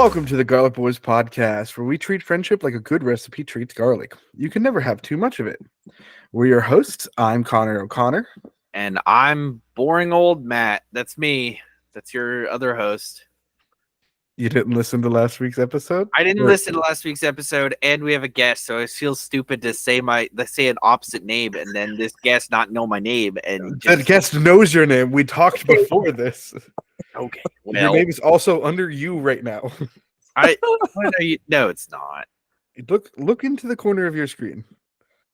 Welcome to the Garlic Boys podcast, where we treat friendship like a good recipe treats garlic. You can never have too much of it. We're your hosts. I'm Connor O'Connor. And I'm boring old Matt. That's me. That's your other host. You didn't listen to last week's episode? I didn't listen to last week's episode, and we have a guest, so I feel stupid to say an opposite name, and then this guest not know my name. And That guest knows your name. We talked before this. Okay, Your name is also under you right now. No, it's not. Look into the corner of your screen.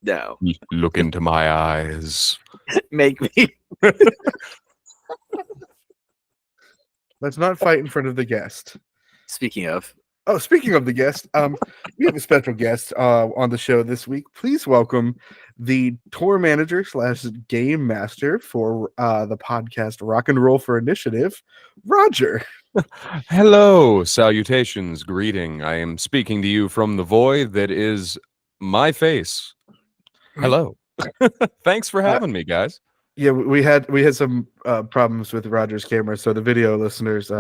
No. Look into my eyes. Make me. Let's not fight in front of the guest. Speaking of the guest, we have a special guest on the show this week. Please welcome the tour manager / game master for the podcast RR4Initiative, Roger. Hello, salutations, greeting. I am speaking to you from the void that is my face. Hello. Thanks for having me, guys. Yeah, we had some problems with Roger's camera, so the video listeners,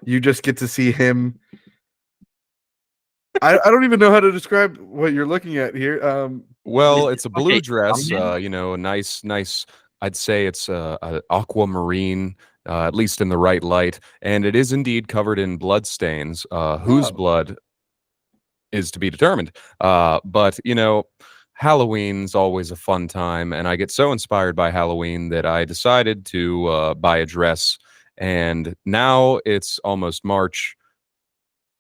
you just get to see him. I don't even know how to describe what you're looking at here. Well, it's a blue dress, a nice. I'd say it's a aquamarine, at least in the right light, and it is indeed covered in blood stains. Whose blood is to be determined. But Halloween's always a fun time, and I get so inspired by Halloween that I decided to buy a dress, and now it's almost March,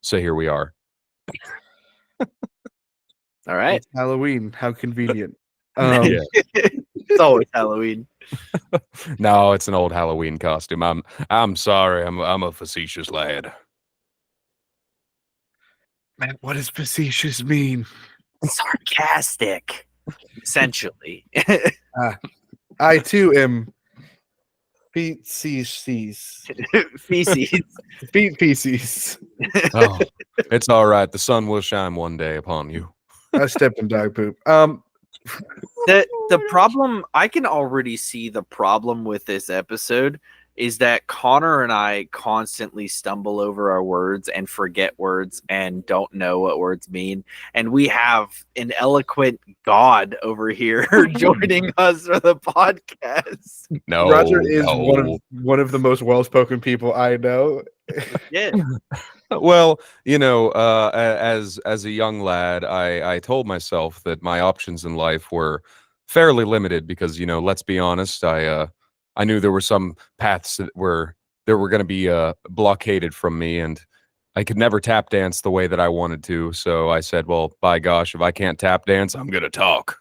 so here we are. All right. It's Halloween. How convenient. Yeah. It's always Halloween. No, it's an old Halloween costume. I'm sorry. I'm a facetious lad. Man, what does facetious mean? Sarcastic, essentially. I too am feces. Feces. Oh, it's all right. The sun will shine one day upon you. I stepped in dog poop. The problem, I can already see the problem with this episode is that Connor and I constantly stumble over our words and forget words and don't know what words mean. And we have an eloquent God over here joining us for the podcast. No, Roger is one of the most well-spoken people I know. Yeah. Well, as a young lad, I told myself that my options in life were fairly limited because, let's be honest, I knew there were some paths that were going to be blockaded from me, and I could never tap dance the way that I wanted to. So I said, well, by gosh, if I can't tap dance, I'm going to talk.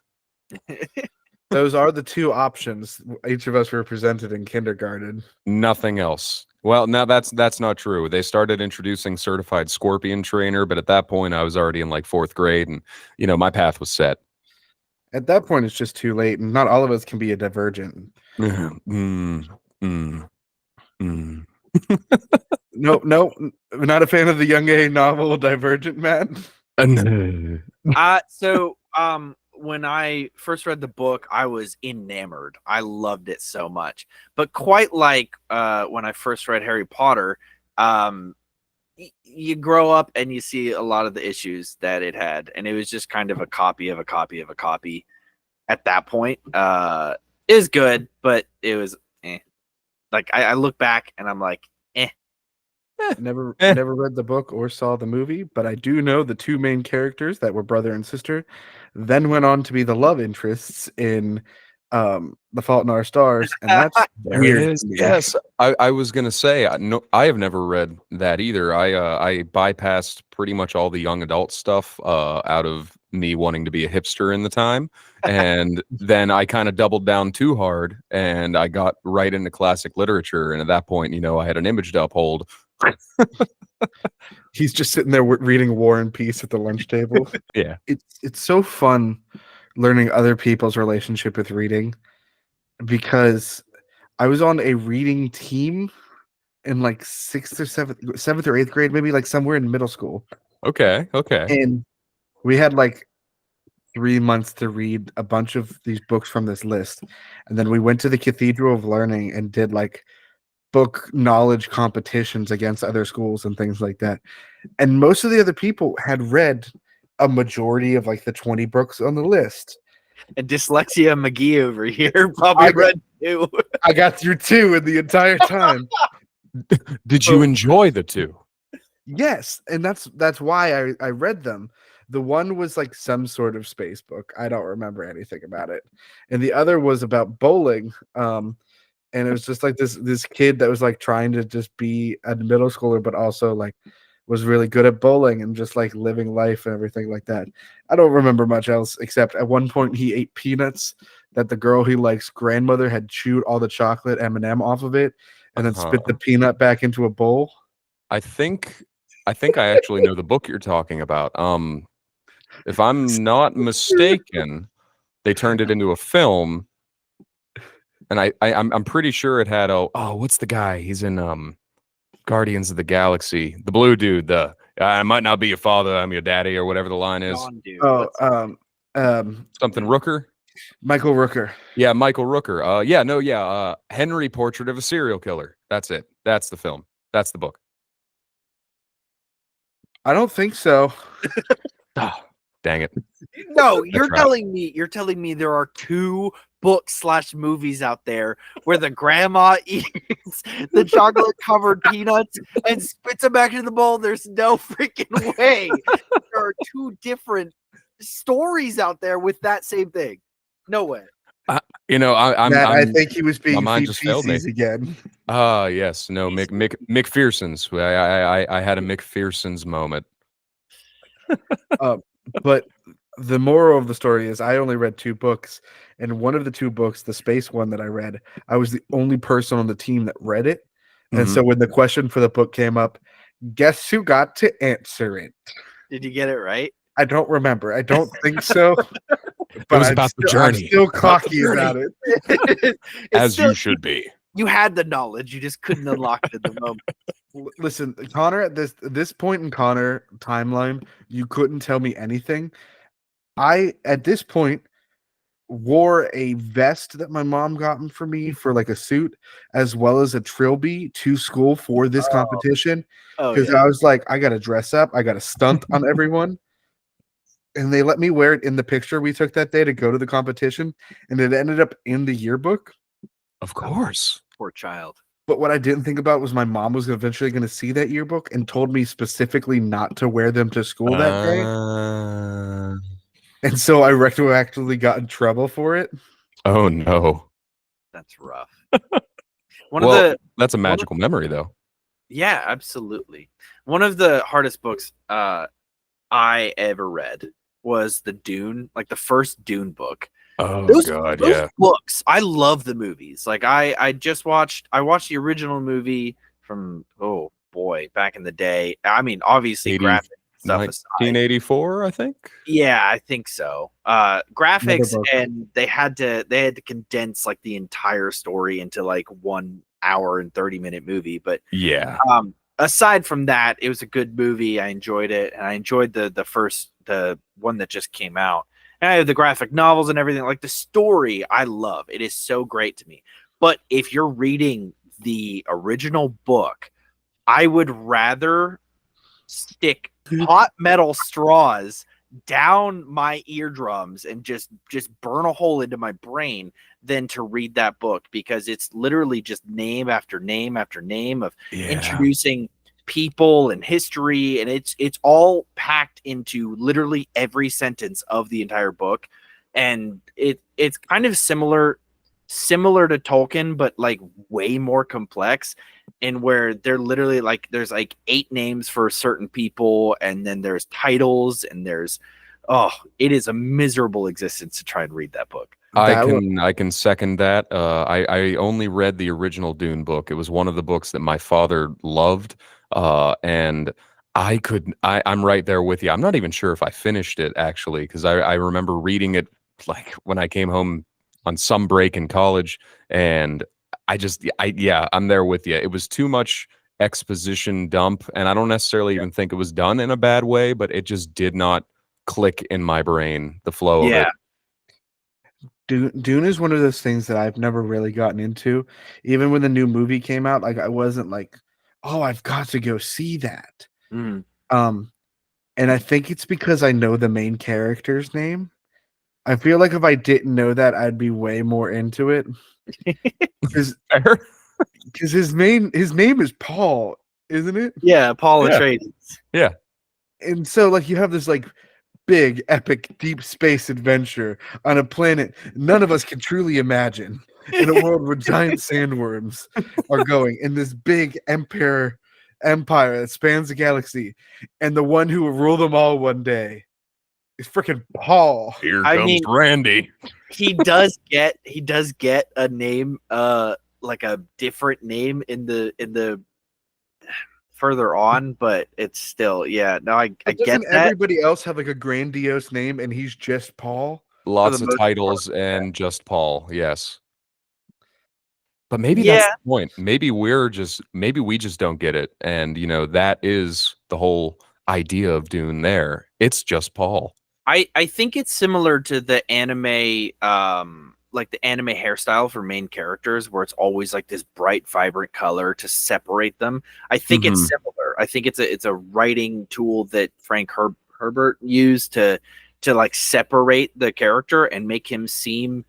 Those are the two options each of us were presented in kindergarten. Nothing else. Well, now that's not true. They started introducing certified scorpion trainer, but at that point I was already in like 4th grade, and my path was set. At that point, it's just too late, and not all of us can be a divergent. No, not a fan of the young A novel Divergent, Matt. So when I first read the book, I was enamored. I loved it so much. But quite like when I first read Harry Potter, you grow up and you see a lot of the issues that it had, and it was just kind of a copy of a copy of a copy at that point. It was good, but it was like I look back and I'm like, Never read the book or saw the movie, but I do know the two main characters that were brother and sister then went on to be the love interests in The Fault in Our Stars, and that's weird. Yes, I was gonna say I have never read that either. I bypassed pretty much all the young adult stuff out of me wanting to be a hipster in the time, and then I kind of doubled down too hard, and I got right into classic literature. And at that point, I had an image to uphold. He's just sitting there reading War and Peace at the lunch table. Yeah, it's so fun learning other people's relationship with reading, because I was on a reading team in like 7th or 8th grade, maybe like somewhere in middle school. Okay. And we had like 3 months to read a bunch of these books from this list, and then we went to the Cathedral of Learning and did like book knowledge competitions against other schools and things like that. And most of the other people had read a majority of like the 20 books on the list. And Dyslexia McGee over here probably read 2. I got through 2 in the entire time. Did you enjoy the 2? Yes, and that's why I read them. The one was like some sort of space book. I don't remember anything about it. And the other was about bowling. And it was just like this kid that was like trying to just be a middle schooler, but also like was really good at bowling and just like living life and everything like that. I don't remember much else except at one point he ate peanuts that the girl he likes grandmother had chewed all the chocolate M&M off of it and then spit the peanut back into a bowl. I think I actually know the book you're talking about. If I'm not mistaken, they turned it into a film. And I'm pretty sure it had what's the guy? He's in Guardians of the Galaxy. The blue dude, I might not be your father, I'm your daddy, or whatever the line is. Something Rooker? Michael Rooker. Yeah, Michael Rooker. Henry, Portrait of a Serial Killer. That's it. That's the film. That's the book. I don't think so. Oh, dang it. No, you're telling me there are 2 books/movies out there where the grandma eats the chocolate covered peanuts and spits them back into the bowl. There's no freaking way. There are 2 different stories out there with that same thing. No way. I think he was being feces again. Yes. No, McPherson's. I had a McPherson's moment. But the moral of the story is I only read 2 books, and one of the 2 books, the space one that I read, I was the only person on the team that read it. And so when the question for the book came up, guess who got to answer it? Did you get it right? I don't remember. I don't think so. It was about the journey. I'm still cocky about it. As you should be. You had the knowledge. You just couldn't unlock it at the moment. Listen, Connor, at this point in Connor timeline, you couldn't tell me anything. I, at this point, wore a vest that my mom got for me for like a suit, as well as a trilby to school for this competition. Because I was like, I got to dress up. I got to stunt on everyone. And they let me wear it in the picture we took that day to go to the competition. And it ended up in the yearbook. Of course. Poor child. But what I didn't think about was my mom was eventually going to see that yearbook and told me specifically not to wear them to school that day. And so I retroactively got in trouble for it. Oh, no. That's rough. That's a magical memory, though. Yeah, absolutely. One of the hardest books I ever read was the first Dune book. Oh, those books. I love the movies. Like I watched the original movie from back in the day. I mean, obviously graphic stuff 1984, I think. Yeah, I think so. Graphics, and they had to condense like the entire story into like 1 hour and 30-minute movie. But yeah. Aside from that, it was a good movie. I enjoyed it, and I enjoyed the one that just came out. And I have the graphic novels and everything. Like the story, I love. It is so great to me. But if you're reading the original book, I would rather stick hot metal straws down my eardrums and just burn a hole into my brain than to read that book, because it's literally just name after name after name of introducing people and history, and it's all packed into literally every sentence of the entire book. And it's kind of similar to Tolkien, but like way more complex, and where they're literally like there's like 8 names for certain people, and then there's titles, and it is a miserable existence to try and read that book. I can second that. I only read the original Dune book. It was one of the books that my father loved. And I'm right there with you. I'm not even sure if I finished it actually, because I remember reading it like when I came home on some break in college, and I'm there with you. It was too much exposition dump, and I don't necessarily even think it was done in a bad way, but it just did not click in my brain, the flow of it. Dune is one of those things that I've never really gotten into. Even when the new movie came out, like I wasn't like, oh, I've got to go see that. Mm. And I think it's because I know the main character's name. I feel like if I didn't know that, I'd be way more into it. Because his name is Paul, isn't it? Yeah, Paul Yeah. Atreides. Yeah. And so like you have this like big, epic, deep space adventure on a planet none of us can truly imagine, in a world where giant sandworms are going in this big empire that spans the galaxy, and the one who will rule them all one day is freaking Paul. Here I comes mean- Randy. He does get a name, like a different name in the further on, but it's still, yeah. No, I But get doesn't that. everybody else have like a grandiose name and he's just Paul? Lots the of most titles part, and just Paul. Yes. But maybe Yeah. that's the point. Maybe we just don't get it. And that is the whole idea of Dune there. It's just Paul. I think it's similar to the anime, like the anime hairstyle for main characters, where it's always like this bright, vibrant color to separate them. I think it's similar. I think it's a writing tool that Frank Herbert used to like separate the character and make him seem,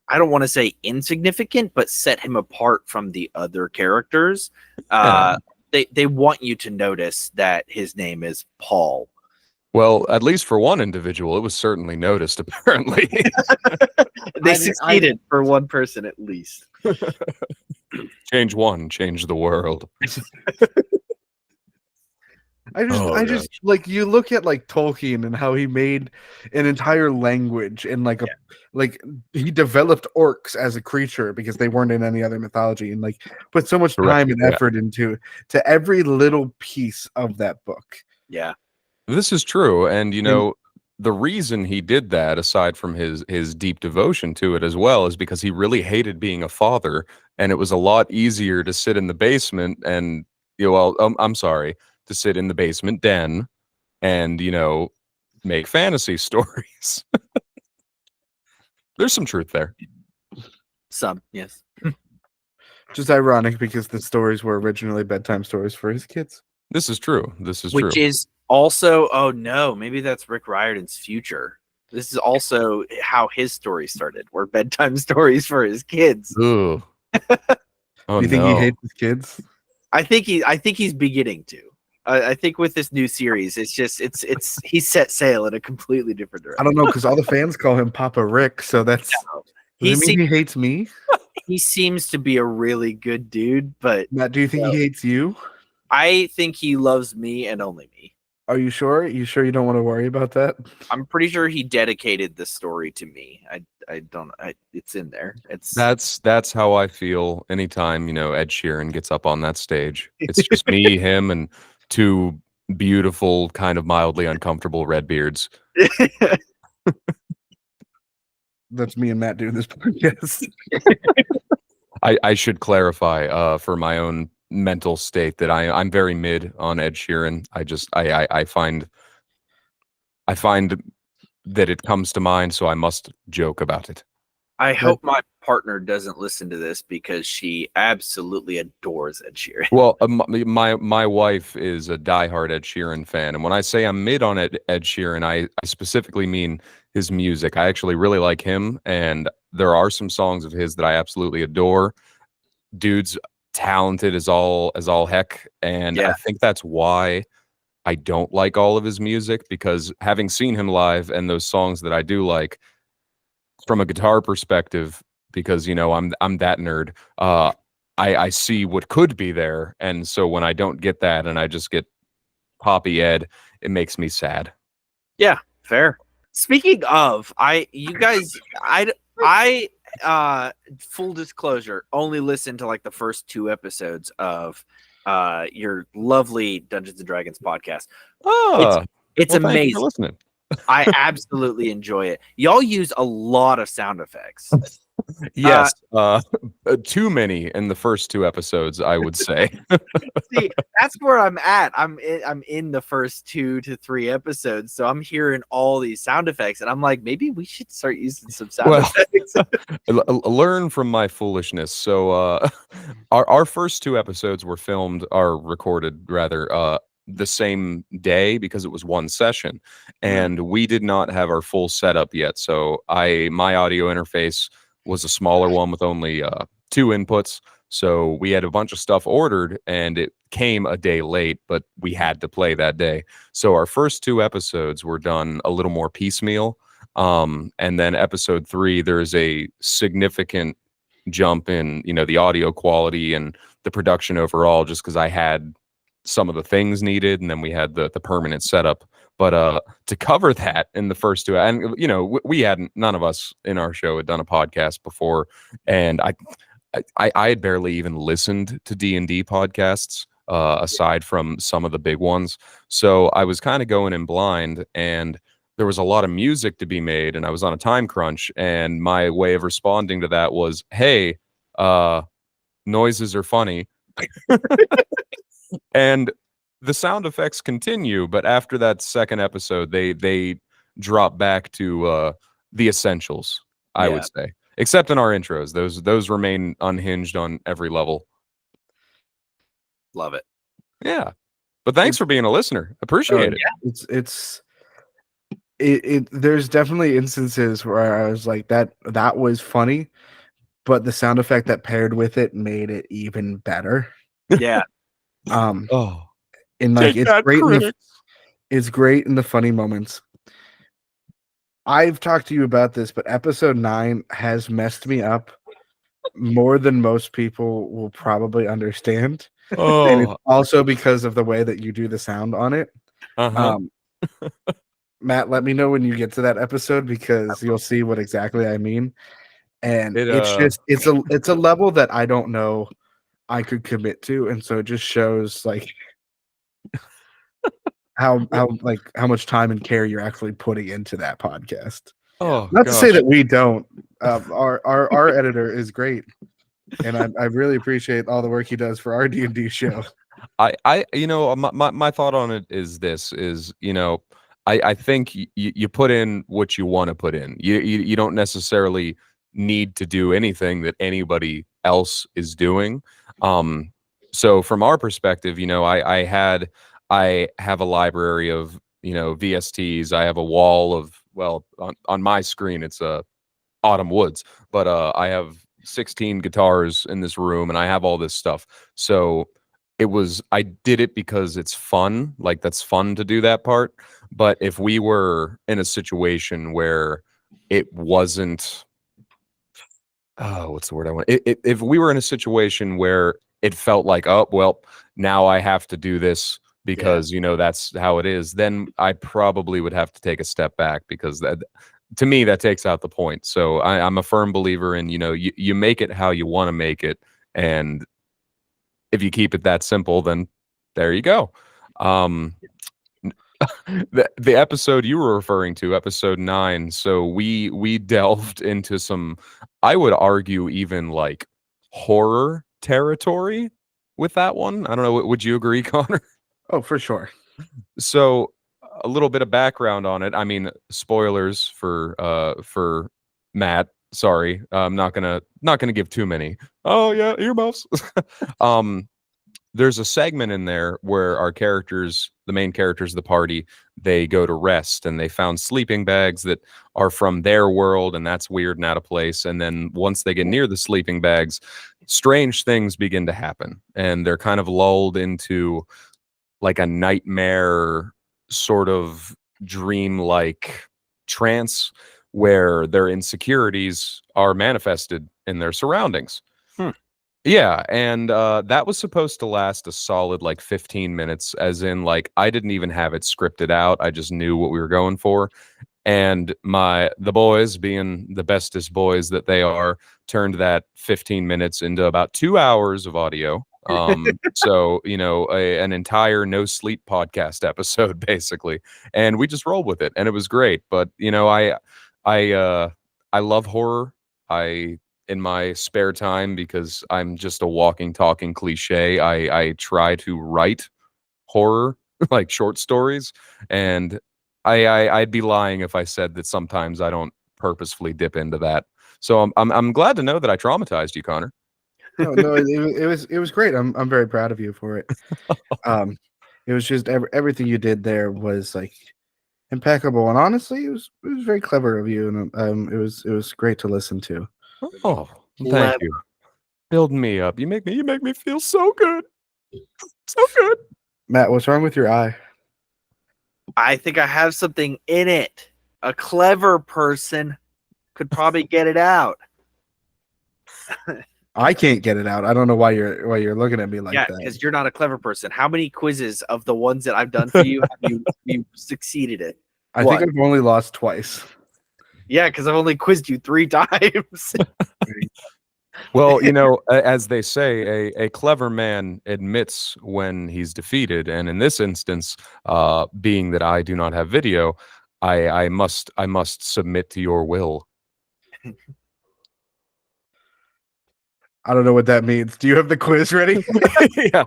I don't want to say insignificant, but set him apart from the other characters. Yeah. They want you to notice that his name is Paul. Well, at least for one individual, it was certainly noticed, apparently. They succeeded for one person at least. Change one, change the world. I just like you look at like Tolkien and how he made an entire language and like like he developed orcs as a creature because they weren't in any other mythology, and like put so much time and effort into every little piece of that book. Yeah. This is true. And the reason he did that, aside from his deep devotion to it as well, is because he really hated being a father, and it was a lot easier to sit in the basement and I'm sorry, to sit in the basement den and make fantasy stories. There's some truth there. Some, yes. Just ironic because the stories were originally bedtime stories for his kids. This is true. This is Which true. is also, oh no, maybe that's Rick Riordan's future. This is also how his story started, were bedtime stories for his kids. Ooh. Oh, Do you think he hates his kids? I think he's beginning to. I think with this new series, it's he set sail in a completely different direction. I don't know, because all the fans call him Papa Rick, so that's does it mean he hates me? He seems to be a really good dude, but Matt, do you think he hates you? I think he loves me and only me. Are you sure? You sure you don't want to worry about that? I'm pretty sure he dedicated the story to me. It's in there. That's how I feel anytime, Ed Sheeran gets up on that stage. It's just me, him, and two beautiful, kind of mildly uncomfortable red beards. That's me and Matt doing this podcast. I should clarify for my own mental state that I'm very mid on Ed Sheeran. I find that it comes to mind, so I must joke about it. I hope my partner doesn't listen to this because she absolutely adores Ed Sheeran. Well, my wife is a diehard Ed Sheeran fan, and when I say I'm mid on Ed Sheeran, I specifically mean his music. I actually really like him, and there are some songs of his that I absolutely adore. Dude's talented as all heck, and I think that's why I don't like all of his music, because having seen him live and those songs that I do like from a guitar perspective, because I'm that nerd, I see what could be there, and so when I don't get that and I just get Poppy Ed, it makes me sad. Yeah, fair. Speaking of, I full disclosure, only listened to like the first 2 episodes of your lovely Dungeons and Dragons podcast. It's well, amazing. Thank you for listening. I absolutely enjoy it. Y'all use a lot of sound effects. Yes, too many in the first 2 episodes, I would say. See, that's where I'm at. I'm in the first 2 to 3 episodes, so I'm hearing all these sound effects, and I'm like, maybe we should start using some sound Well, effects. learn from my foolishness. So, our first 2 episodes were filmed or recorded rather, the same day because it was one session, and we did not have our full setup yet. So, my audio interface was a smaller one with only 2 inputs. So we had a bunch of stuff ordered, and it came a day late, but we had to play that day. So our first 2 episodes were done a little more piecemeal. And then episode 3, there's a significant jump in, the audio quality and the production overall, just because I had some of the things needed, and then we had the permanent setup. But to cover that in the first 2, and we hadn't, none of us in our show had done a podcast before, and I had barely even listened to D&D podcasts aside from some of the big ones. So I was kind of going in blind, and there was a lot of music to be made, and I was on a time crunch, and my way of responding to that was, hey, noises are funny. And the sound effects continue, but after that second episode, they drop back to the essentials, I would say. Except in our intros. Those remain unhinged on every level. Love it. Yeah. But thanks for being a listener. Appreciate it. There's definitely instances where I was like, that was funny, but the sound effect that paired with it made it even better. Yeah. And like it's great in the funny moments. I've talked to you about this, but episode 9 has messed me up more than most people will probably understand. And it's also because of the way that you do the sound on it. Matt, let me know when you get to that episode, because you'll see what exactly I mean. And it's a level that I don't know I could commit to, and so it just shows like how much time and care you're actually putting into that podcast. Not to say that we don't. Our editor is great, and I really appreciate all the work he does for our D&D show. My thought on it is this: I think you put in what you want to put in. You don't necessarily need to do anything that anybody else is doing. So from our perspective, I have a library of VSTs. I have a wall of, well, on my screen it's Autumn Woods, but I have 16 guitars in this room, and I have all this stuff. So I did it because it's fun. Like, that's fun to do that part. But if we were in a situation where it wasn't, what's the word I want? If we were in a situation where it felt like, oh, well, now I have to do this because, that's how it is, then I probably would have to take a step back, because that, to me, that takes out the point. So I'm a firm believer in, you make it how you want to make it. And if you keep it that simple, then there you go. The episode you were referring to, episode 9. So we delved into some, I would argue, even like horror territory with that one. I don't know. Would you agree, Connor? Oh, for sure. So a little bit of background on it. I mean, spoilers for Matt. Sorry, I'm not gonna give too many. Oh yeah, earmuffs. There's a segment in there where our characters, the main characters of the party, they go to rest, and they found sleeping bags that are from their world, and that's weird and out of place. And then once they get near the sleeping bags, strange things begin to happen, and they're kind of lulled into like a nightmare sort of dream-like trance where their insecurities are manifested in their surroundings. Yeah, and that was supposed to last a solid like 15 minutes, as in like I didn't even have it scripted out. I just knew what we were going for. And the boys, being the bestest boys that they are, turned that 15 minutes into about 2 hours of audio. So, an entire no sleep podcast episode, basically. And we just rolled with it, and it was great. But, I love horror. I in my spare time, because I'm just a walking, talking cliche, I try to write horror, like short stories, and I'd be lying if I said that sometimes I don't purposefully dip into that. So I'm glad to know that I traumatized you, Connor. No, it was great. I'm very proud of you for it. It was just everything you did there was like impeccable, and honestly, it was very clever of you, and it was great to listen to. Oh, thank you. Build me up. You make me feel so good. So good. Matt, what's wrong with your eye? I think I have something in it. A clever person could probably get it out. I can't get it out. I don't know why you're looking at me like Yeah, that. because you're not a clever person. How many quizzes of the ones that I've done for you have you succeeded at? I think I've only lost twice. Yeah, because I've only quizzed you 3 times. Well, you know, as they say, a clever man admits when he's defeated, and in this instance, being that I do not have video, I must submit to your will. I don't know what that means. Do you have the quiz ready? Yeah,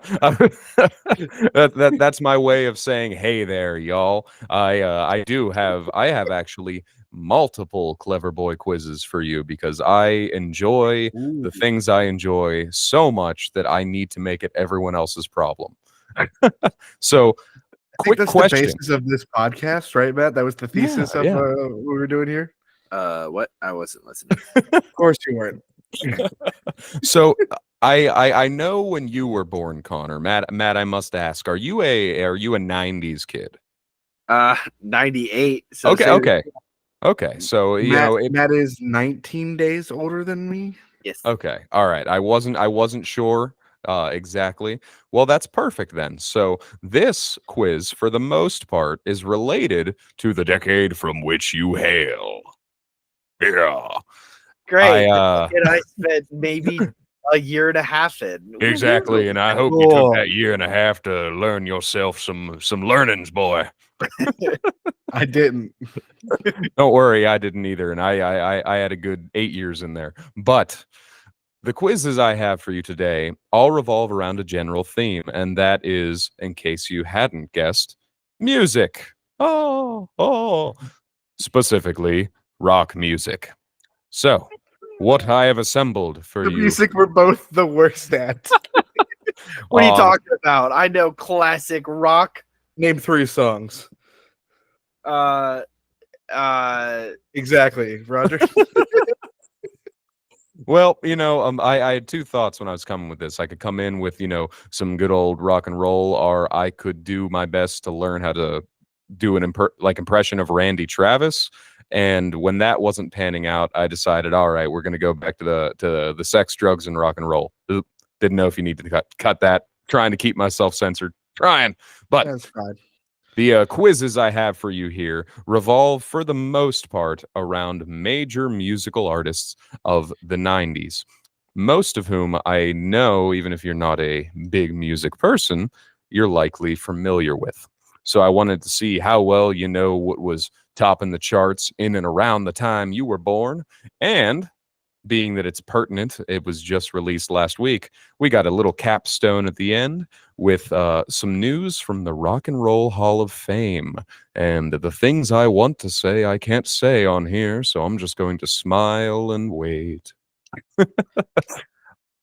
that's my way of saying, "Hey there, y'all." I have actually multiple clever boy quizzes for you, because I enjoy the things I enjoy so much that I need to make it everyone else's problem. So, I think quick that's question. the basis of this podcast, right, Matt? That was the thesis of what we were doing here. What? I wasn't listening. Of course you weren't. So I know when you were born, Connor. Matt, I must ask, are you a 90's kid? 98. So Okay. So you Matt, know, Matt is 19 days older than me. Yes. okay. All right. I wasn't sure exactly. Well, that's perfect then. So this quiz, for the most part, is related to the decade from which you hail. Yeah. Great. I I spent maybe a year and a half in. exactly, and I hope you took that year and a half to learn yourself some learnings, boy. I didn't. Don't worry, I didn't either, and I had a good 8 years in there. But the quizzes I have for you today all revolve around a general theme, and that is, in case you hadn't guessed, music. Oh, specifically rock music. So, what I have assembled for The you. music we're both the worst at. What are you talking about? I know classic rock. Name 3 songs. Exactly, Roger. Well, you know, I had 2 thoughts when I was coming with this. I could come in with, you know, some good old rock and roll, or I could do my best to learn how to do an impression of Randy Travis. And when that wasn't panning out, I decided, all right, we're going to go back to the sex, drugs, and rock and roll. Oop, didn't know if you needed to cut that. Trying to keep myself censored. Trying, but That's fine. the quizzes I have for you here revolve, for the most part, around major musical artists of the 90's, most of whom I know, even if you're not a big music person, you're likely familiar with. So I wanted to see how well you know what was topping the charts in and around the time you were born, and being that it's pertinent, it was just released last week, we got a little capstone at the end with some news from the Rock and Roll Hall of Fame. And the things I want to say, I can't say on here, so I'm just going to smile and wait.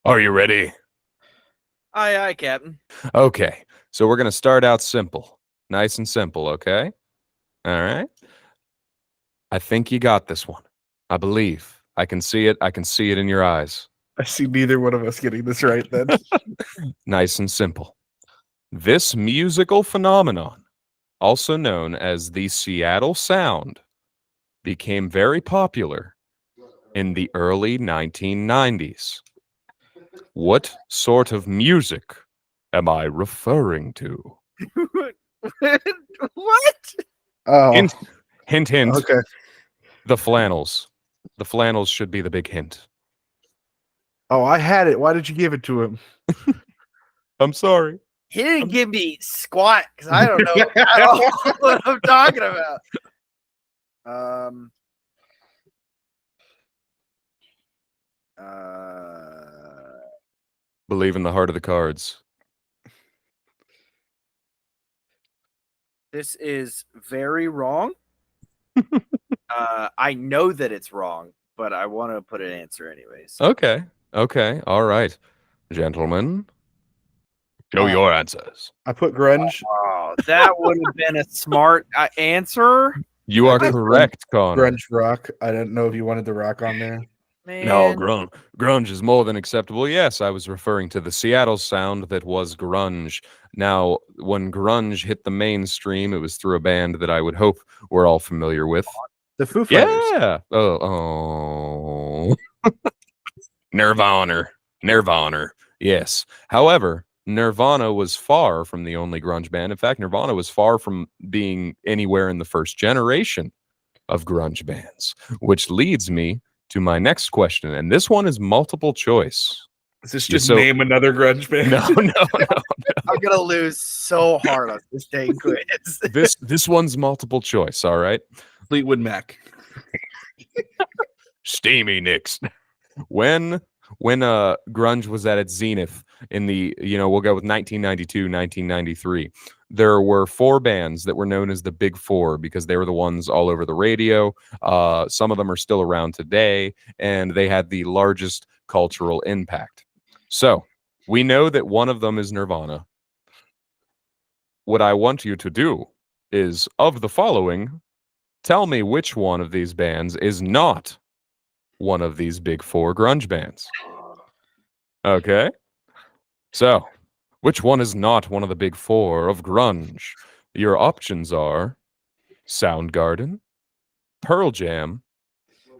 Are you ready? Aye, Captain. Okay, so we're going to start out simple. Nice and simple, okay? All right. I think you got this one. I believe. I can see it. I can see it in your eyes. I see neither one of us getting this right then. Nice and simple. This musical phenomenon, also known as the Seattle Sound, became very popular in the early 1990's. What sort of music am I referring to? What? Oh, Hint. okay. The flannels. The flannels should be the big hint. Oh, I had it. Why did you give it to him? I'm sorry. He didn't give me squat because I don't know at all what I'm talking about. Believe in the heart of the cards. This is very wrong. I know that it's wrong, but I want to put an answer anyways. Okay. Okay. All right. Gentlemen, show your answers. I put grunge. Oh, that would have been a smart answer. You are guess correct, Connor. Grunge rock. I didn't know if you wanted the rock on there. Man. No, grunge is more than acceptable. Yes, I was referring to the Seattle sound that was grunge. Now, when grunge hit the mainstream, it was through a band that I would hope we're all familiar with. The Foo Fighters. Yeah. Oh. Nirvana. Yes. However, Nirvana was far from the only grunge band. In fact, Nirvana was far from being anywhere in the first generation of grunge bands, which leads me to my next question. And this one is multiple choice. Is this just name another grunge band? No. I'm going to lose so hard on this dang quiz. This one's multiple choice, all right? Fleetwood Mac. Steamy Nicks. When grunge was at its zenith in the, we'll go with 1992, 1993, there were 4 bands that were known as the Big Four because they were the ones all over the radio. Some of them are still around today, and they had the largest cultural impact. So we know that one of them is Nirvana. What I want you to do is, of the following, tell me which one of these bands is not one of these Big Four grunge bands. Okay? So, which one is not one of the Big Four of grunge? Your options are Soundgarden, Pearl Jam,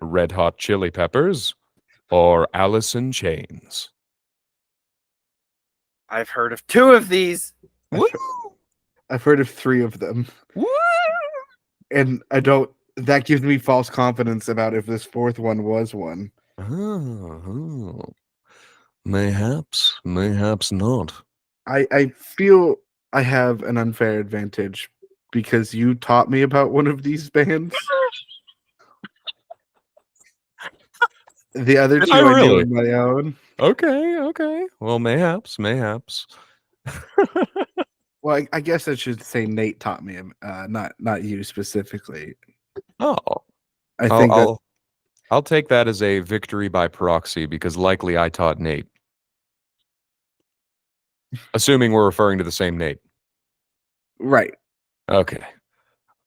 Red Hot Chili Peppers, or Alice in Chains. I've heard of 2 of these. I've heard of 3 of them. Woo! And that gives me false confidence about if this 4th one was one. Oh. Mayhaps not. I feel I have an unfair advantage because you taught me about one of these bands. The other 2 I knew on my own. Okay. Well, mayhaps. Well, I guess I should say Nate taught me, not you specifically. Oh, I think I'll take that as a victory by proxy because likely I taught Nate. Assuming we're referring to the same Nate. Right. Okay.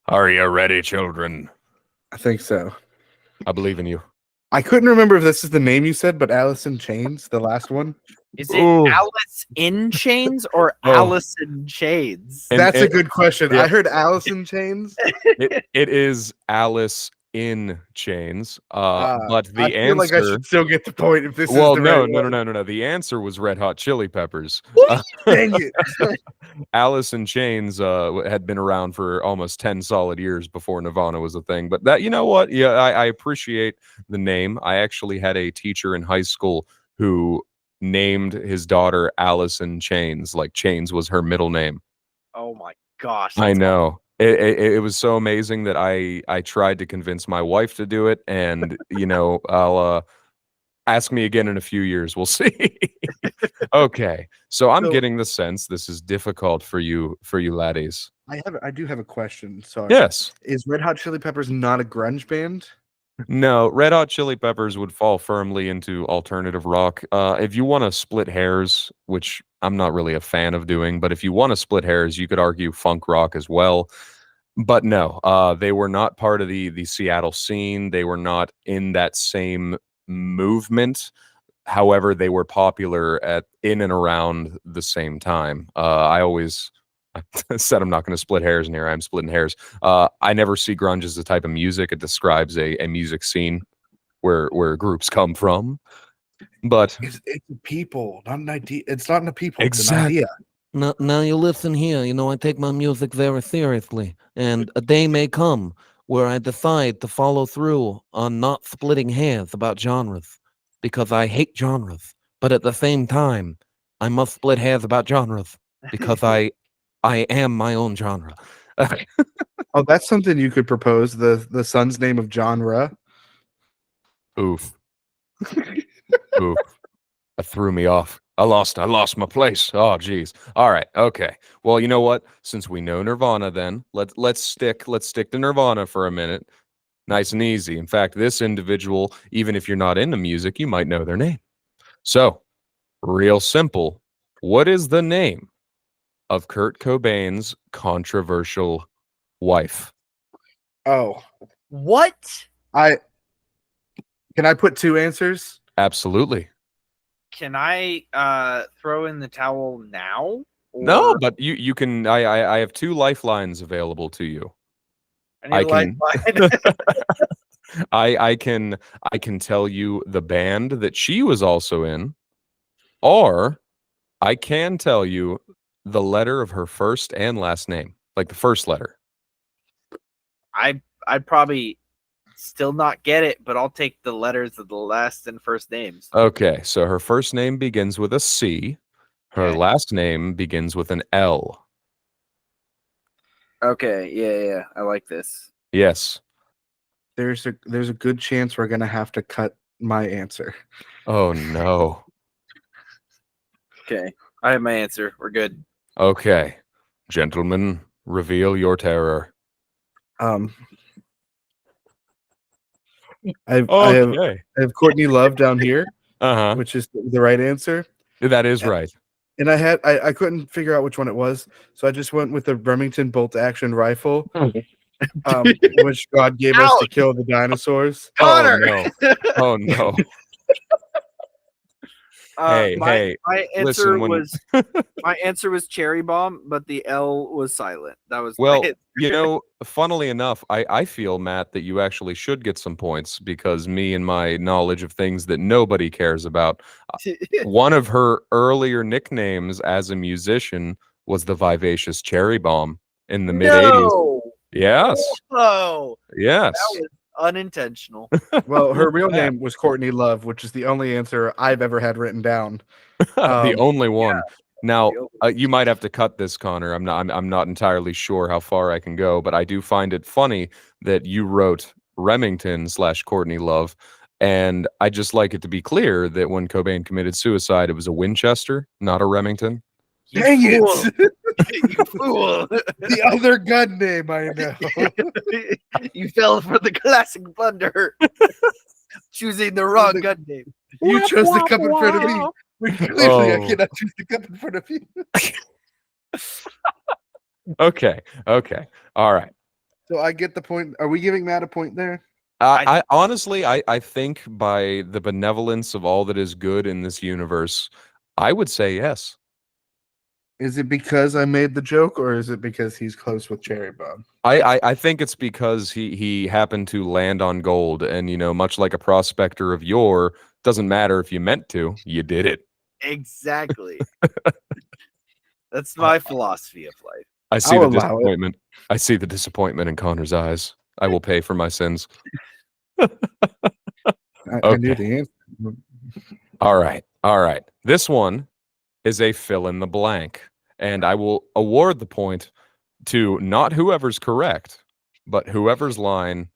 Are you ready, children? I think so. I believe in you. I couldn't remember if this is the name you said, but Alice in Chains, the last one. Is it Alice in Chains or Alice in Chains? That's a good question. Yeah. I heard Alice in Chains. It is Alice in Chains. But the answer, feel like I should still get the point if this is no. The answer was Red Hot Chili Peppers. Dang it. Alice in Chains had been around for almost 10 solid years before Nirvana was a thing. But that, you know what? Yeah, I appreciate the name. I actually had a teacher in high school who named his daughter Alice in Chains. Like Chains was her middle name. Oh my gosh. I know. Awesome. It was so amazing that I tried to convince my wife to do it, and I'll ask me again in a few years. We'll see. Okay, so I'm getting the sense this is difficult for you laddies. I do have a question. Sorry. Yes. Is Red Hot Chili Peppers not a grunge band? No, Red Hot Chili Peppers would fall firmly into alternative rock. If you want to split hairs, which I'm not really a fan of doing, but if you want to split hairs, you could argue funk rock as well. But no, they were not part of the Seattle scene. They were not in that same movement. However, they were popular in and around the same time. I said I'm not going to split hairs in here. I'm splitting hairs. I never see grunge as a type of music. It describes a music scene where groups come from. But it's a people, not an idea. It's not a people. Exactly. It's an idea. Now you listen here. I take my music very seriously, and a day may come where I decide to follow through on not splitting hairs about genres, because I hate genres. But at the same time, I must split hairs about genres because I am my own genre. Oh, that's something you could propose. The son's name of genre. Oof. Oof. That threw me off. I lost my place. Oh, geez. All right. Okay. Well, you know what? Since we know Nirvana, then let's stick to Nirvana for a minute. Nice and easy. In fact, this individual, even if you're not into music, you might know their name. So, real simple. What is the name of Kurt Cobain's controversial wife? Oh, What? Can I put two answers? Absolutely. Can I throw in the towel now? No, Or but you can. I have two lifelines available to you. I need I a can. lifeline. I can tell you the band that she was also in, or I can tell you the letter of her first and last name, like the first letter. I'd probably still not get it, but I'll take the letters of the last and first names. Okay, so her first name begins with a C. Her Okay. last name begins with an L. Okay, yeah, I like this. Yes. There's a good chance we're gonna have to cut my answer. Oh no. Okay, I have my answer. We're good. Okay. Gentlemen, reveal your terror. I have Okay. Courtney Love down here, Uh-huh. which is the right answer. That is right. And I couldn't figure out which one it was, so I just went with the Remington bolt action rifle, which God gave us to Ouch! kill the dinosaurs. Connor! Oh no. Oh no. Hey, my answer listen, my answer was cherry bomb, but the L was silent. That was my well, answer. funnily enough, I feel, Matt, that you actually should get some points because me and my knowledge of things that nobody cares about. One of her earlier nicknames as a musician was the Vivacious Cherry Bomb in the mid 80s. No. Yes. Whoa. Yes. That was unintentional. Well, her real name was Courtney Love, which is the only answer I've ever had written down. The only one. Now, The only you might have to cut this, Connor. I'm not entirely sure how far I can go, but I do find it funny that you wrote Remington/Courtney Love, and I just like it to be clear that when Cobain committed suicide, it was a Winchester, not a Remington. You Dang fool. it! You fool. The other gun name I know. You fell for the classic blunder. Choosing the wrong gun name. You chose to come in front of me. Clearly, I cannot choose to come in front of you. Okay. All right. So I get the point. Are we giving Matt a point there? I honestly, I think by the benevolence of all that is good in this universe, I would say yes. Is it because I made the joke, or is it because he's close with Cherry Bomb? I think it's because he happened to land on gold, and much like a prospector of yore, doesn't matter if you meant to, you did it. Exactly. That's my philosophy of life. I see I'll the allow it. disappointment. I see the disappointment in Connor's eyes. I will pay for my sins. I knew Okay. the answer. All right. This one is a fill in the blank, and I will award the point to not whoever's correct, but whoever's line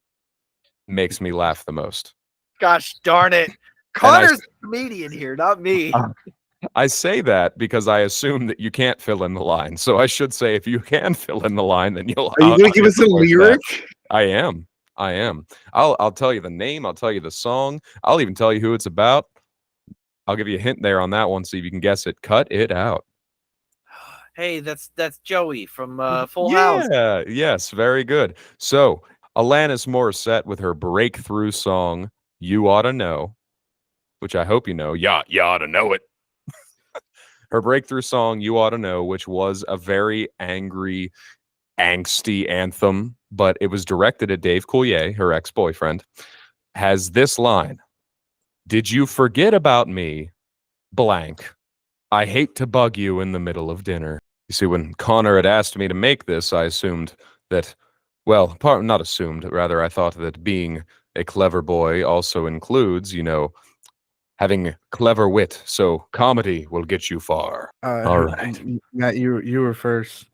makes me laugh the most. Gosh darn it. Connor's a comedian here, not me. I say that because I assume that you can't fill in the line. So I should say if you can fill in the line, then you'll. Are you going to give us a lyric? I am. I'll tell you the name. I'll tell you the song. I'll even tell you who it's about. I'll give you a hint there on that one, see if you can guess it. Cut it out. Hey, that's Joey from Full House. Yeah. Yes. Very good. So Alanis Morissette with her breakthrough song "You Ought to Know," which I hope you know. Yeah, you ought to know it. Her breakthrough song, "You Ought to Know," which was a very angry, angsty anthem, but it was directed at Dave Coulier, her ex-boyfriend, has this line: "Did you forget about me, blank? I hate to bug you in the middle of dinner." You see, when Connor had asked me to make this, I assumed that, well, not assumed, rather I thought that being a clever boy also includes, having clever wit, so comedy will get you far. All right. Matt, you were first.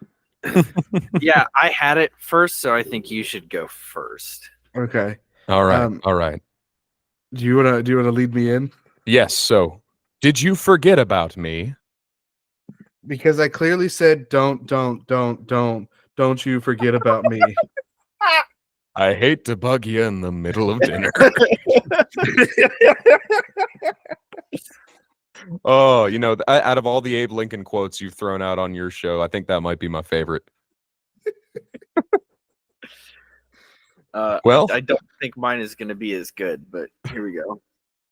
Yeah, I had it first, so I think you should go first. Okay. All right. All right. Do you wanna lead me in? Yes, so did you forget about me? Because I clearly said, don't you forget about me. I hate to bug you in the middle of dinner. Oh, you know, out of all the Abe Lincoln quotes you've thrown out on your show, I think that might be my favorite. Well, I don't think mine is going to be as good, but here we go.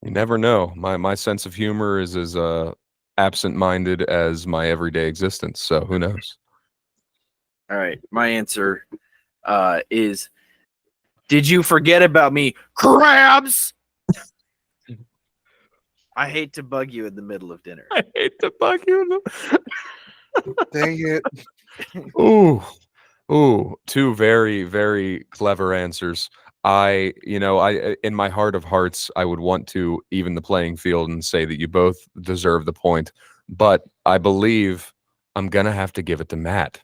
you never know. My sense of humor is as absent-minded as my everyday existence, so who knows? All right, my answer is, did you forget about me, crabs? I hate to bug you in the middle of dinner. I hate to bug you. Dang it. Ooh, two very, very clever answers. I in my heart of hearts, I would want to even the playing field and say that you both deserve the point, but I believe I'm gonna have to give it to Matt.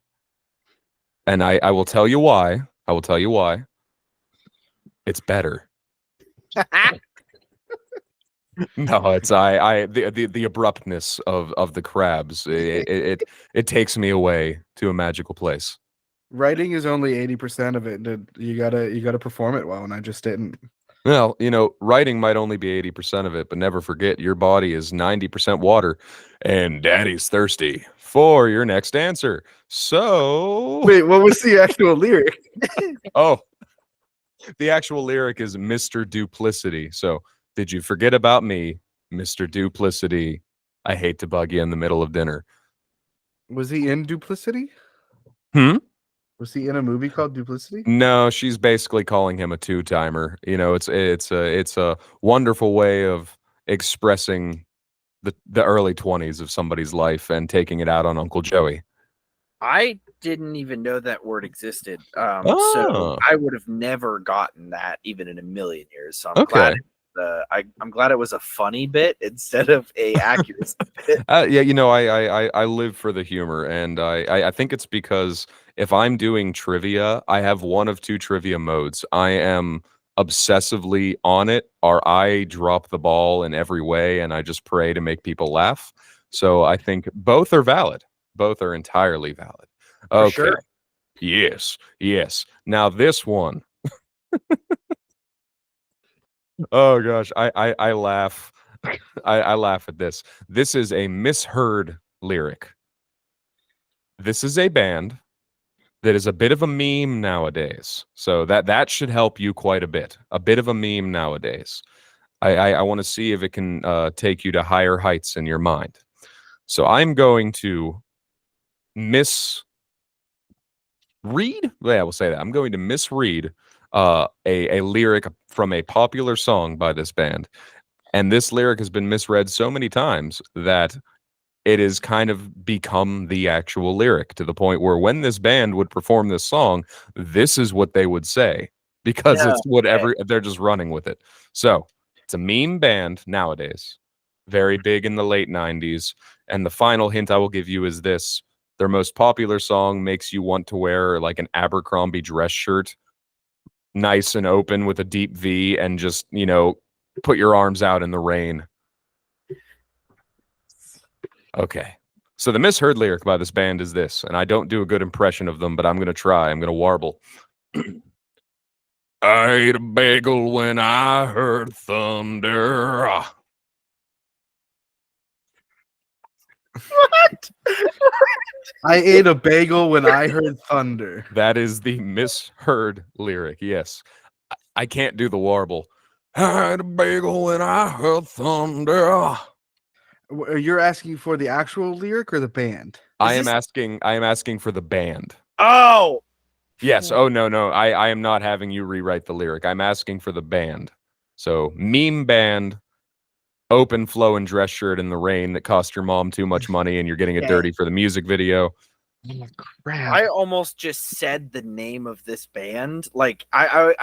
And I will tell you why. I will tell you why. It's better. No, it's the abruptness of the crabs. It takes me away to a magical place. Writing is only 80% of it. You gotta perform it well, and I just didn't. Well, you know, writing might only be 80% of it, but never forget your body is 90% water, and Daddy's thirsty for your next answer. So, Wait, what was the actual lyric? oh, the actual lyric is Mr. Duplicity. So, did you forget about me, Mr. Duplicity? I hate to bug you in the middle of dinner. Was he in Duplicity? Hmm? Was he in a movie called Duplicity? No, she's basically calling him a two-timer. You know, it's a wonderful way of expressing the early 20s of somebody's life and taking it out on Uncle Joey. I didn't even know that word existed. So Oh. I would have never gotten that even in a million years. So I'm Okay. glad I'm glad it was a funny bit instead of a accuracy bit. Yeah, you know, I live for the humor, and I think it's because if I'm doing trivia, I have one of two trivia modes. I am obsessively on it, or I drop the ball in every way, and I just pray to make people laugh. So I think both are valid. Both are entirely valid. For Okay. sure. Yes. Now this one. Oh gosh, I laugh. I laugh at this. This is a misheard lyric. This is a band that is a bit of a meme nowadays. So that should help you quite a bit. A bit of a meme nowadays. I want to see if it can take you to higher heights in your mind. So I'm going to misread. Yeah, we'll say that. I'm going to misread a lyric from a popular song by this band. And this lyric has been misread so many times that it has kind of become the actual lyric, to the point where when this band would perform this song, this is what they would say, because Yeah, it's whatever they're just running with it. So it's a meme band nowadays, very big in the late 90s. And the final hint I will give you is this: their most popular song makes you want to wear like an Abercrombie dress shirt, nice and open with a deep V, and just, you know, put your arms out in the rain. Okay. So the misheard lyric by this band is this, and I don't do a good impression of them, but I'm going to try. I'm going to warble. I ate a bagel when I heard thunder. What? I ate a bagel when I heard thunder. That is the misheard lyric. Yes. I can't do the warble. I ate a bagel when I heard thunder. You're asking for the actual lyric or the band? I am asking for the band. Oh, Yes. Oh no. I am not having you rewrite the lyric. I'm asking for the band. So meme band, open flow and dress shirt in the rain that cost your mom too much money, and you're getting it dirty for the music video. Oh, crap. I almost just said the name of this band. Like I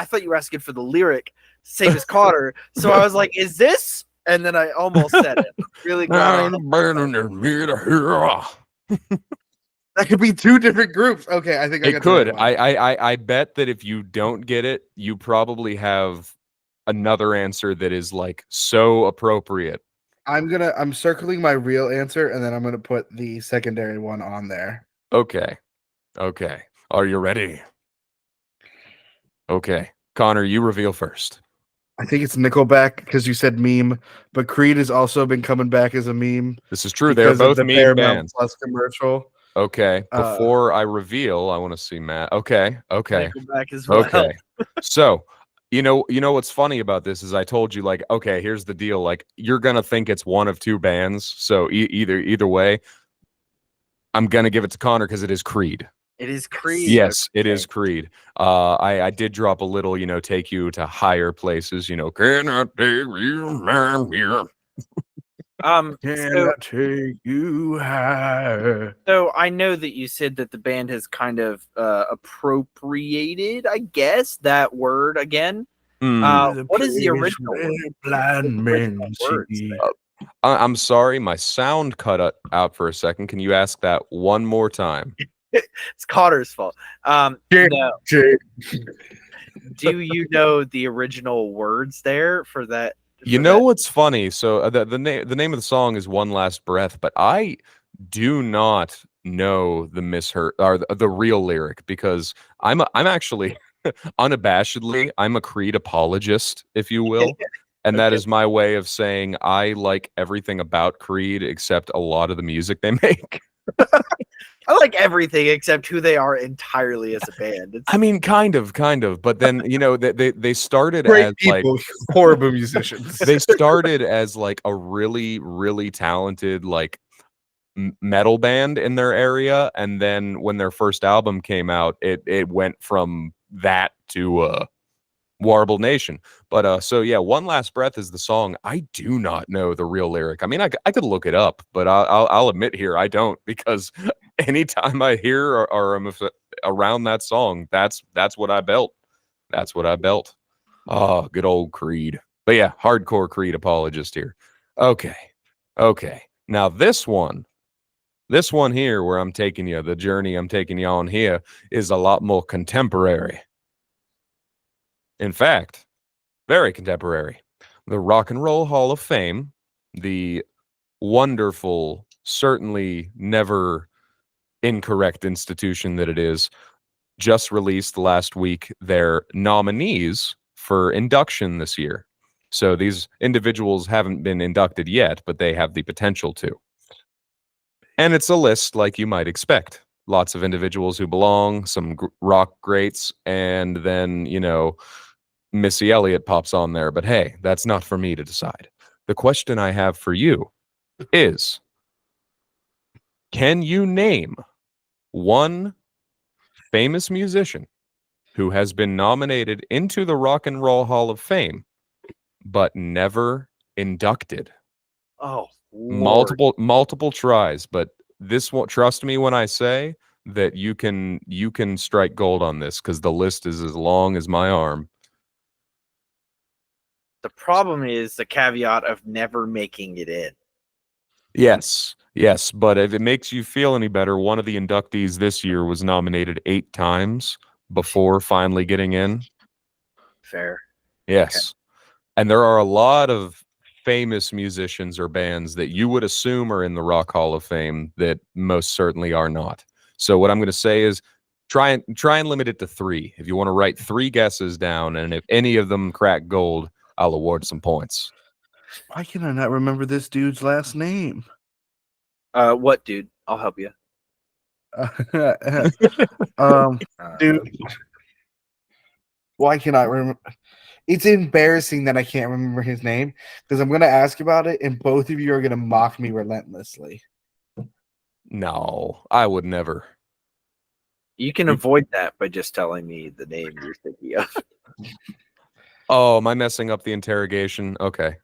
thought you were asking for the lyric, same as Cotter. So I was like, is this? And then I almost said it. Really glad. That could be two different groups. Okay, I think I It got could. the right one. I bet that if you don't get it, you probably have another answer that is like so appropriate. I'm circling my real answer, and then I'm gonna put the secondary one on there. Okay. Are you ready? Okay. Connor, you reveal first. I think it's Nickelback because you said meme, but Creed has also been coming back as a meme This is true. They're because of both the meme Paramount bands. Plus commercial. Okay. Uh, Before I reveal, I want to see Matt. Okay. Nickelback as well. Okay. So, you know what's funny about this is I told you, like, okay, here's the deal. Like, you're gonna think it's one of two bands. So either way, I'm gonna give it to Connor because it is Creed. It is Creed. Yes, it Okay. is Creed. I did drop a little, take you to higher places. Cannot take you man here. Can I take you higher? So I know that you said that the band has kind of appropriated, I guess, that word again. What is the original word? Blind men see. I'm sorry, my sound cut out for a second. Can you ask that one more time? It's Connor's fault. No. Do you know the original words there for that? You know what's funny? So the name of the song is "One Last Breath," but I do not know the misheard or the real lyric because I'm actually unabashedly I'm a Creed apologist, if you will, and that is my way of saying I like everything about Creed except a lot of the music they make. I like everything except who they are entirely as a band. I mean, kind of, but then they started Great as people, like horrible musicians. they started as like a really, really talented like metal band in their area, and then when their first album came out, it went from that to Warble Nation. But so yeah, One Last Breath is the song. I do not know the real lyric. I mean, I could look it up, but I'll admit here I don't, because anytime I hear or I'm around that song, that's what I belt. That's what I belt. Oh, good old Creed. But yeah, hardcore Creed apologist here. Okay. Now this one here where I'm taking you, the journey I'm taking you on here is a lot more contemporary. In fact, very contemporary. The Rock and Roll Hall of Fame, the wonderful, certainly never incorrect institution that it is, just released last week their nominees for induction this year. So these individuals haven't been inducted yet, but they have the potential to. And it's a list like you might expect. Lots of individuals who belong, some rock greats, and then, Missy Elliott pops on there. But hey, that's not for me to decide. The question I have for you is, can you name one famous musician who has been nominated into the Rock and Roll Hall of Fame, but never inducted? Oh, Lord. Multiple tries, but this won't, trust me when I say that you can strike gold on this, because the list is as long as my arm. The problem is the caveat of never making it in. Yes, but if it makes you feel any better, one of the inductees this year was nominated 8 times before finally getting in. Fair. Yes. Okay. And there are a lot of famous musicians or bands that you would assume are in the Rock Hall of Fame that most certainly are not. So what I'm going to say is try and limit it to 3. If you want to write 3 guesses down, and if any of them crack gold, I'll award some points. Why can I not remember this dude's last name? What dude? I'll help you. Dude. Why can I remember? It's embarrassing that I can't remember his name, because I'm going to ask about it, and both of you are going to mock me relentlessly. No, I would never. You can avoid that by just telling me the name you're thinking of. Oh, am I messing up the interrogation? Okay.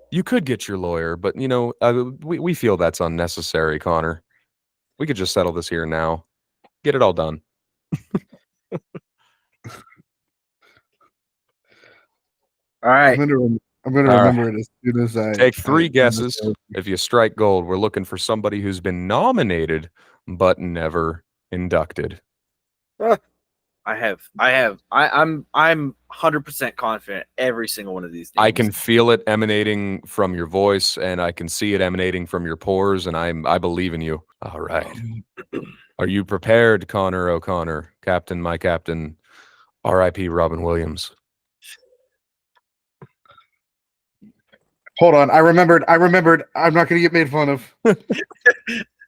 You could get your lawyer, but we feel that's unnecessary, Connor. We could just settle this here now. Get it all done. All right. I'm gonna remember it as soon as I take 3 guesses. If you strike gold, we're looking for somebody who's been nominated but never inducted. I'm 100% confident every single one of these names. I can feel it emanating from your voice, and I can see it emanating from your pores, and I believe in you. All right. Are you prepared, Connor O'Connor, Captain, my captain, R.I.P. Robin Williams? Hold on. I remembered. I'm not going to get made fun of.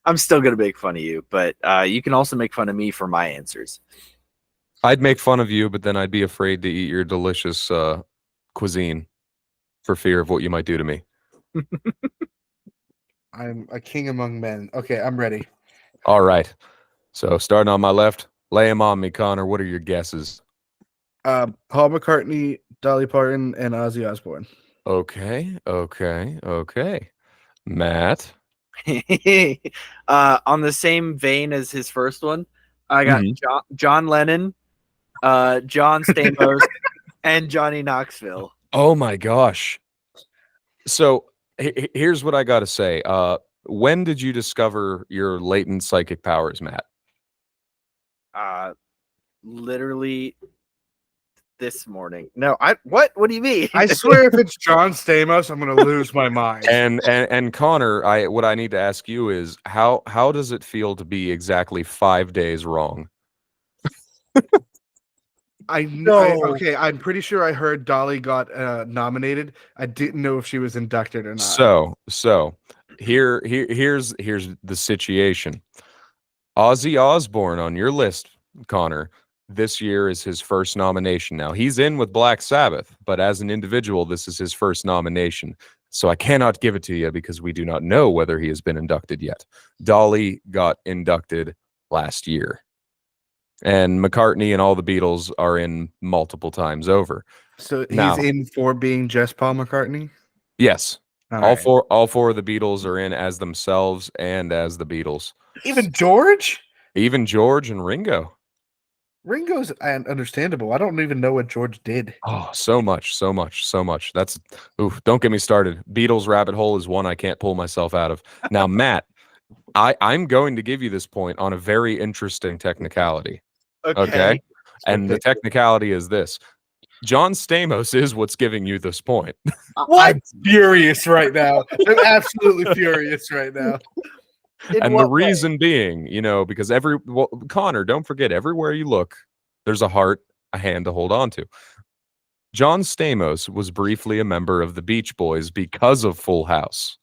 I'm still gonna make fun of you, but you can also make fun of me for my answers. I'd make fun of you, but then I'd be afraid to eat your delicious cuisine for fear of what you might do to me. I'm a king among men. Okay, I'm ready. All right. So starting on my left, lay him on me, Connor. What are your guesses? Paul McCartney, Dolly Parton, and Ozzy Osbourne. Okay. Matt. On the same vein as his first one, I got John Lennon, John Stamos, and Johnny Knoxville. Oh my gosh. So here's what I got to say. When did you discover your latent psychic powers, Matt? Literally this morning. No, what do you mean? I swear if it's John Stamos, I'm going to lose my mind. And Connor, what I need to ask you is how does it feel to be exactly 5 days wrong? Okay, I'm pretty sure I heard Dolly got nominated. I didn't know if she was inducted or not. So here's the situation. Ozzy Osbourne on your list, Connor. This year is his first nomination. Now he's in with Black Sabbath, but as an individual, this is his first nomination. So I cannot give it to you because we do not know whether he has been inducted yet. Dolly got inducted last year. And McCartney and all the Beatles are in multiple times over. So he's in for being just Paul McCartney? Yes. All four of the Beatles are in as themselves and as the Beatles. Even George? Even George and Ringo. Ringo's understandable. I don't even know what George did. Oh, so much. That's don't get me started. Beatles rabbit hole is one I can't pull myself out of. Now, Matt, I'm going to give you this point on a very interesting technicality. Okay? And the technicality is this. John Stamos is what's giving you this point. I'm furious right now. I'm absolutely furious right now. And the reason being, because Connor, don't forget, everywhere you look, there's a heart, a hand to hold on to. John Stamos was briefly a member of the Beach Boys because of Full House.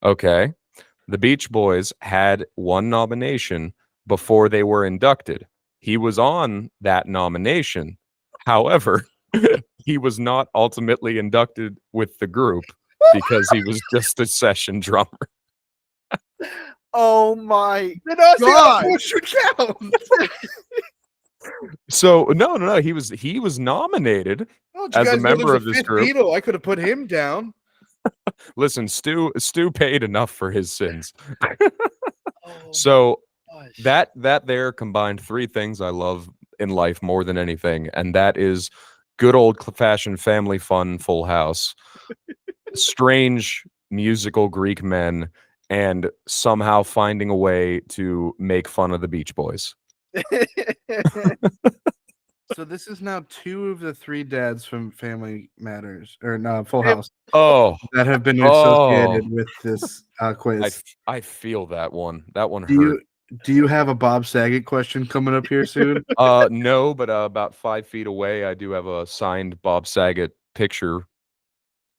Okay? The Beach Boys had one nomination before they were inducted. He was on that nomination. However, he was not ultimately inducted with the group because he was just a session drummer. Oh my God! So no, he was nominated as a member of this group. Beatle. I could have put him down. Listen, Stu paid enough for his sins. So that there combined three things I love in life more than anything, and that is good old-fashioned family fun, Full House, strange musical Greek men, and somehow finding a way to make fun of the Beach Boys. So this is now two of the three dads from Family Matters, or no, Full House. That have been associated with this quiz. I feel that one. That one hurt. Do you have a Bob Saget question coming up here soon? No, but about 5 feet away, I do have a signed Bob Saget picture.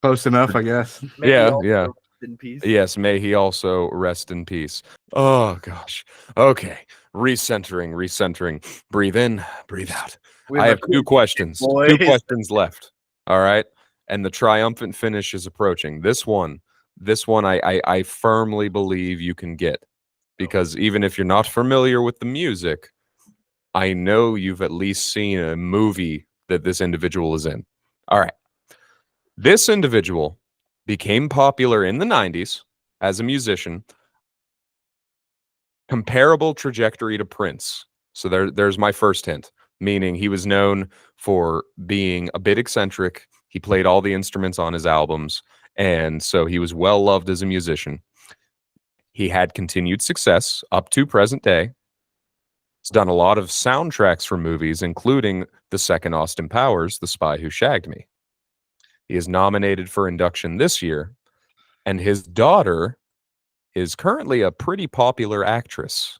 Close enough, I guess. Yeah. In peace. Yes, may he also rest in peace. Oh gosh. Okay. Recentering. Breathe in, breathe out. I have two questions. Boys. 2 questions left. All right. And the triumphant finish is approaching. This one I firmly believe you can get. Because even if you're not familiar with the music, I know you've at least seen a movie that this individual is in. All right. This individual became popular in the 90s as a musician, comparable trajectory to Prince. So there's my first hint, meaning he was known for being a bit eccentric. He played all the instruments on his albums, and so he was well loved as a musician. He had continued success up to present day. He's done a lot of soundtracks for movies, including the second Austin Powers, The Spy Who Shagged Me. He is nominated for induction this year, and his daughter is currently a pretty popular actress.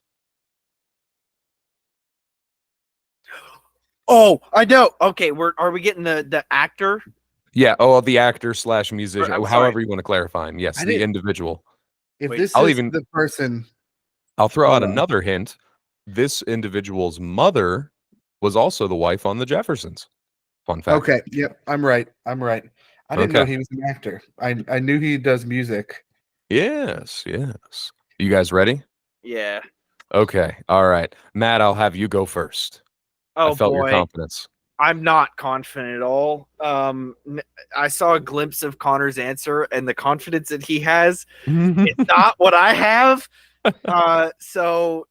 Oh, I know. Okay, are we getting the actor? Yeah, the actor slash musician, I'm however sorry. you want to clarify him. Yes, I the didn't- individual. If Wait, this I'll is even- the person, I'll throw out Hold on. another hint. This individual's mother was also the wife on The Jeffersons. Fun fact. okay, yep, I'm right. I didn't know Okay. he was an actor. I knew he does music. Yes, yes. You guys ready? Yeah. Okay. All right. Matt, I'll have you go first. Oh I felt your boy, confidence. I'm not confident at all. I saw a glimpse of Connor's answer, and the confidence that he has, it's not what I have. So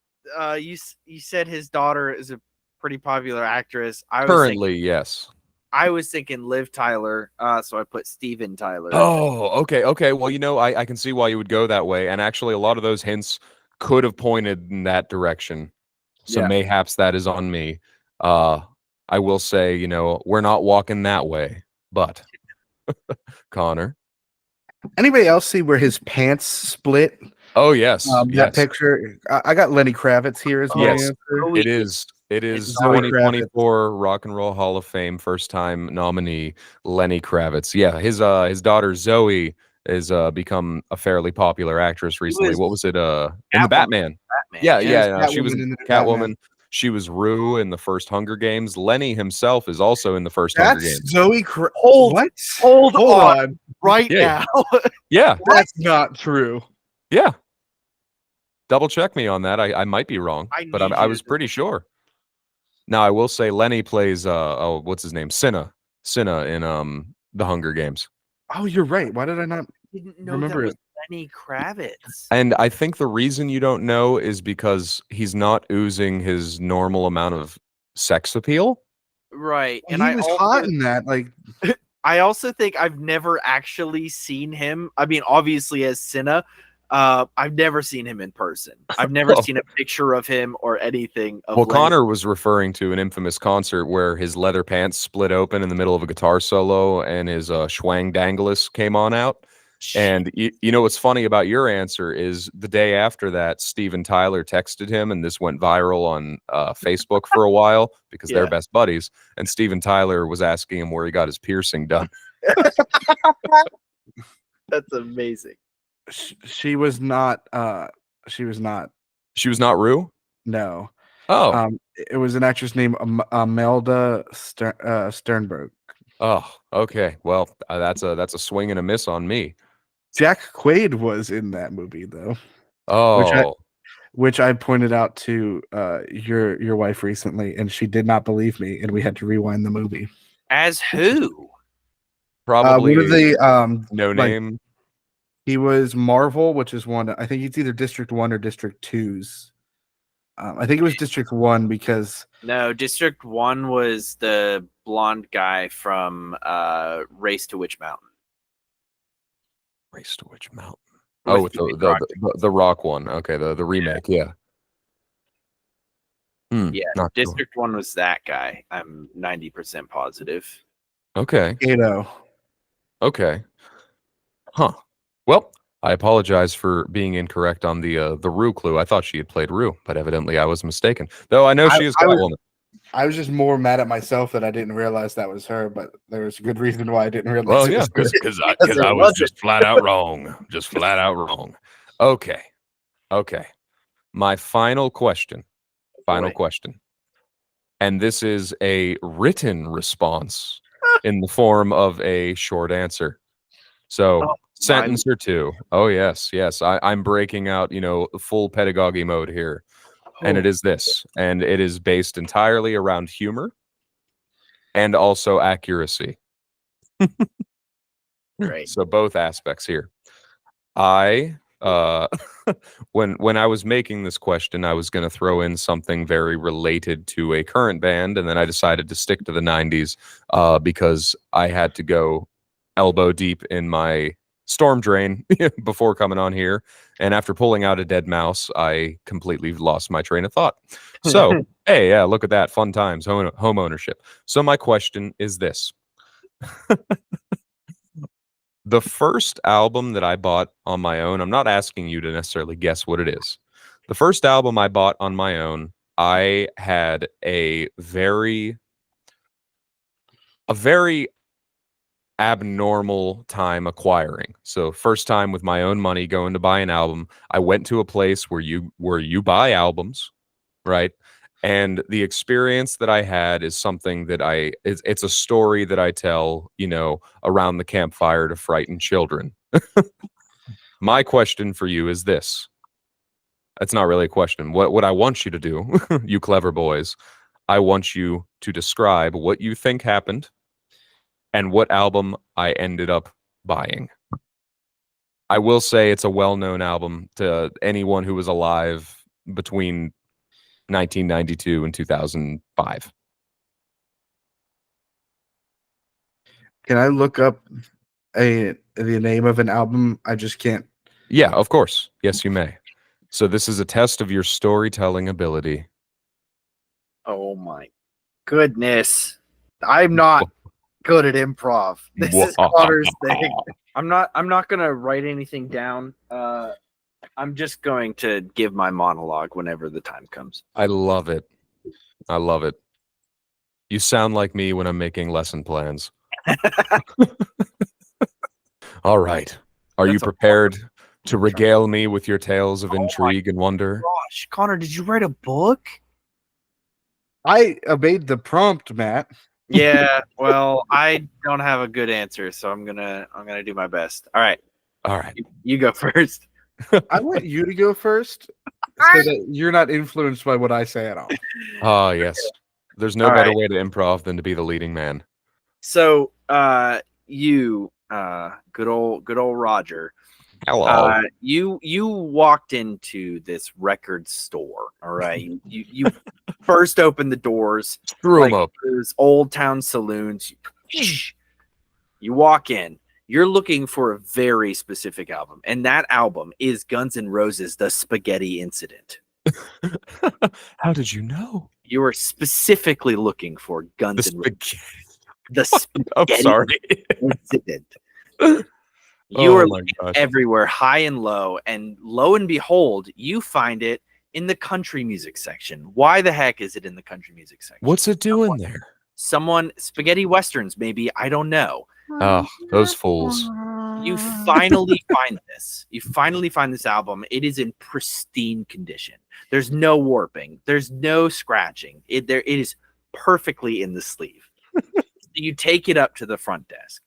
you said his daughter is a pretty popular actress. Currently, yes. I was thinking Liv Tyler, so I put Steven Tyler. Oh, okay, okay. Well, I can see why you would go that way. And actually, a lot of those hints could have pointed in that direction. So Yeah. mayhaps that is on me. I will say, we're not walking that way. But Connor. Anybody else see where his pants split? Oh, yes. That yes. picture. I got Lenny Kravitz here as my Yes. answer. It is. It is Zoe 2024 Rock and Roll Hall of Fame first time nominee Lenny Kravitz. Yeah, his daughter Zoe is become a fairly popular actress recently. was What was it? In the Catwoman. Batman. Batman. Yeah, Yes, yeah. She was Catwoman in the Catwoman. Batman. She was Rue in the first Hunger Games. Lenny himself is also in the first Hunger That's Games. Zoe. Hold Hold on. on. right Yeah. now. Yeah, That's not true. yeah. Double check me on that. I might be wrong, I but need I you was to- pretty sure. Now I will say Lenny plays what's his name? Cinna in the Hunger Games. Oh, you're right. Why did I not Didn't know remember that was it? Lenny Kravitz. And I think the reason you don't know is because he's not oozing his normal amount of sex appeal. Right. He And I was also, hot in that. Like, I also think I've never actually seen him. I mean, obviously as Cinna, I've never seen him in person. I've never seen a picture of him or anything of Well, Lenny. Connor was referring to an infamous concert where his leather pants split open in the middle of a guitar solo and his schwang danglis came on out. And you know what's funny about your answer is the day after that, Steven Tyler texted him, and this went viral on Facebook for a while because they're Yeah. best buddies. And Steven Tyler was asking him where he got his piercing done. That's amazing. she was not. She was not. She was not Rue? No. Oh. It was an actress named Imelda Sternberg. Oh, okay. Well, that's a swing and a miss on me. Jack Quaid was in that movie though, Oh, which I pointed out to your wife recently, and she did not believe me, and we had to rewind the movie. As who? probably One of the no like, name. he was Marvel, which is one. I think it's either District 1 or District 2's. I think it was District 1 because No, District 1 was the blonde guy from Race to Witch Mountain. Race to Witch Mountain. With Oh, with Dwayne the, Rock the rock one. Okay, the remake. Yeah. Yeah, not sure. District 1 was that guy. I'm 90% positive. Okay. Gato. Okay. Huh. Well, I apologize for being incorrect on the Rue clue. I thought she had played Rue, but evidently I was mistaken. Though I know she is Catwoman. I was just more mad at myself that I didn't realize that was her, but there was a good reason why I didn't realize. Well, it yeah, was her. because I Because it was wasn't. just flat out wrong. Just flat out wrong. Okay. Okay. My final question. Final Boy. question. And this is a written response in the form of a short answer. So Oh, sentence or two. Oh, yes, yes. I'm breaking out, full pedagogy mode here. And it is this. And it is based entirely around humor and also accuracy. Great. So both aspects here. I when I was making this question, I was going to throw in something very related to a current band, and then I decided to stick to the 90s because I had to go elbow deep in my storm drain before coming on here, and after pulling out a dead mouse, I completely lost my train of thought. So, hey, yeah, look at that, fun times, home ownership. So my question is this. The first album that I bought on my own, I'm not asking you to necessarily guess what it is. The first album I bought on my own, I had a very abnormal time acquiring. So first time with my own money going to buy an album, I went to a place where you buy albums, right? And the experience that I had is something that it's a story that I tell, around the campfire to frighten children. My question for you is this. That's not really a question. What I want you to do, you clever boys, I want you to describe what you think happened and what album I ended up buying. I will say it's a well-known album to anyone who was alive between 1992 and 2005. Can I look up the name of an album? I just can't. Yeah, of course. Yes, you may. So this is a test of your storytelling ability. Oh my goodness. I'm not good at improv. This is Connor's thing. I'm not gonna write anything down. I'm just going to give my monologue whenever the time comes. I love it. I love it. You sound like me when I'm making lesson plans. All right. Are you prepared to regale me with your tales of intrigue and wonder? Gosh, Connor, did you write a book? I obeyed the prompt, Matt. Yeah, well, I don't have a good answer, so I'm gonna do my best. All right. You go first. I want you to go first so that you're not influenced by what I say at all. Oh, yes. There's no better way to improv than to be the leading man. So, you, good old Roger. Hello. You walked into this record store. All right. You first opened the doors. Screw them up. Those old town saloons. You walk in. You're looking for a very specific album, and that album is Guns N' Roses' The Spaghetti Incident. How did you know? You were specifically looking for Guns N' Roses. The Spaghetti Incident. You are looking everywhere, high and low, and lo and behold, you find it in the country music section. Why the heck is it in the country music section? What's it doing there? Spaghetti westerns, maybe. I don't know. Oh, those fools. You finally find this. You finally find this album. It is in pristine condition. There's no warping. There's no scratching. It is perfectly in the sleeve. You take it up to the front desk.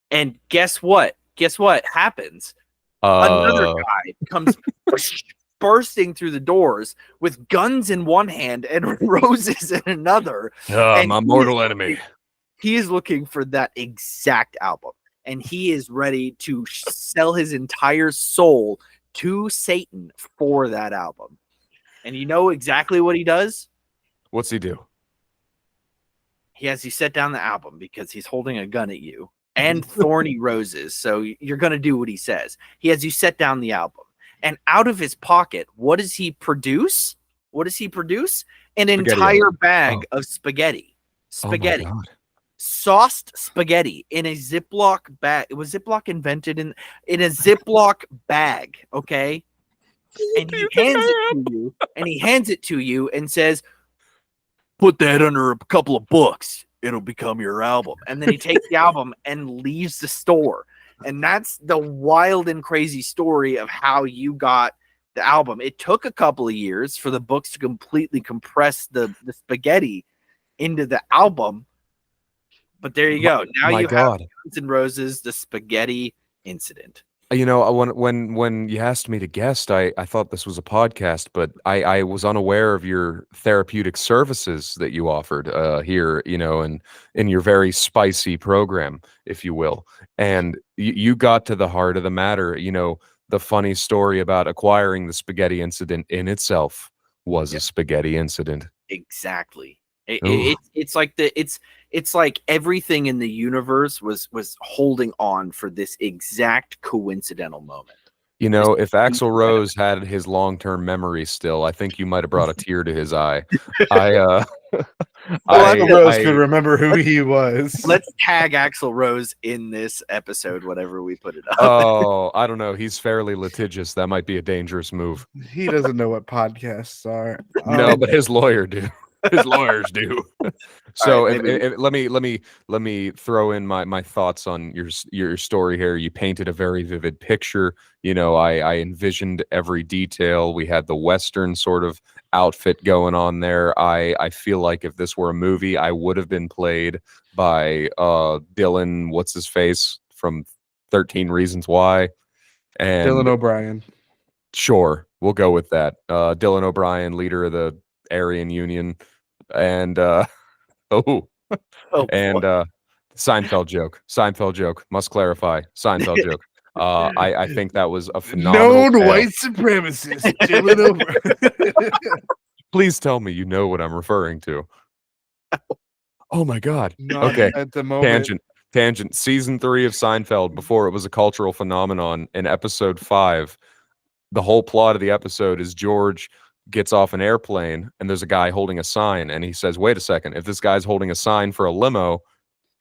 And guess what? Guess what happens? Another guy comes bursting through the doors with guns in one hand and roses in another. My mortal enemy. He is looking for that exact album, and he is ready to sell his entire soul to Satan for that album. And you know exactly what he does? What's he do? He has you set down the album because he's holding a gun at you and thorny roses. So you're going to do what he says. He has you set down the album. And out of his pocket, what does he produce? An entire bag of spaghetti. Spaghetti. Oh my God. Sauced spaghetti in a Ziploc bag. It was Ziploc invented in a Ziploc bag, okay? And he hands it to you and says, put that under a couple of books. It'll become your album. And then he takes the album and leaves the store. And that's the wild and crazy story of how you got the album. It took a couple of years for the books to completely compress the spaghetti into the album. But there you go. Now you have Guns N' Roses, The Spaghetti Incident. You know, when you asked me to guest, I thought this was a podcast, but I was unaware of your therapeutic services that you offered here, in your very spicy program, if you will. And you got to the heart of the matter. The funny story about acquiring the spaghetti incident in itself was a spaghetti incident. Exactly. It's like it's like everything in the universe was holding on for this exact coincidental moment. You know, if Axl Rose had his long-term memory still, I think you might have brought a tear to his eye. Axl Rose could remember who he was. Let's tag Axl Rose in this episode, whatever we put it up. Oh, I don't know. He's fairly litigious. That might be a dangerous move. He doesn't know what podcasts are. No, but his lawyer do. His lawyers do. So right, let me throw in my thoughts on your story here. You painted a very vivid picture. You know, I envisioned every detail. We had the Western sort of outfit going on there. I feel like if this were a movie, I would have been played by Dylan, what's his face from 13 Reasons Why. And Dylan O'Brien. Sure, we'll go with that. Dylan O'Brien, leader of the Aryan Union, and Seinfeld joke. Must clarify, Seinfeld joke. I think that was a phenomenal known white supremacist, Dylan O'Brien. Please tell me you know what I'm referring to. Oh my God. Not okay. At the moment. Tangent. Season 3 of Seinfeld, before it was a cultural phenomenon, in episode 5, the whole plot of the episode is George gets off an airplane and there's a guy holding a sign, and he says, wait a second, if this guy's holding a sign for a limo,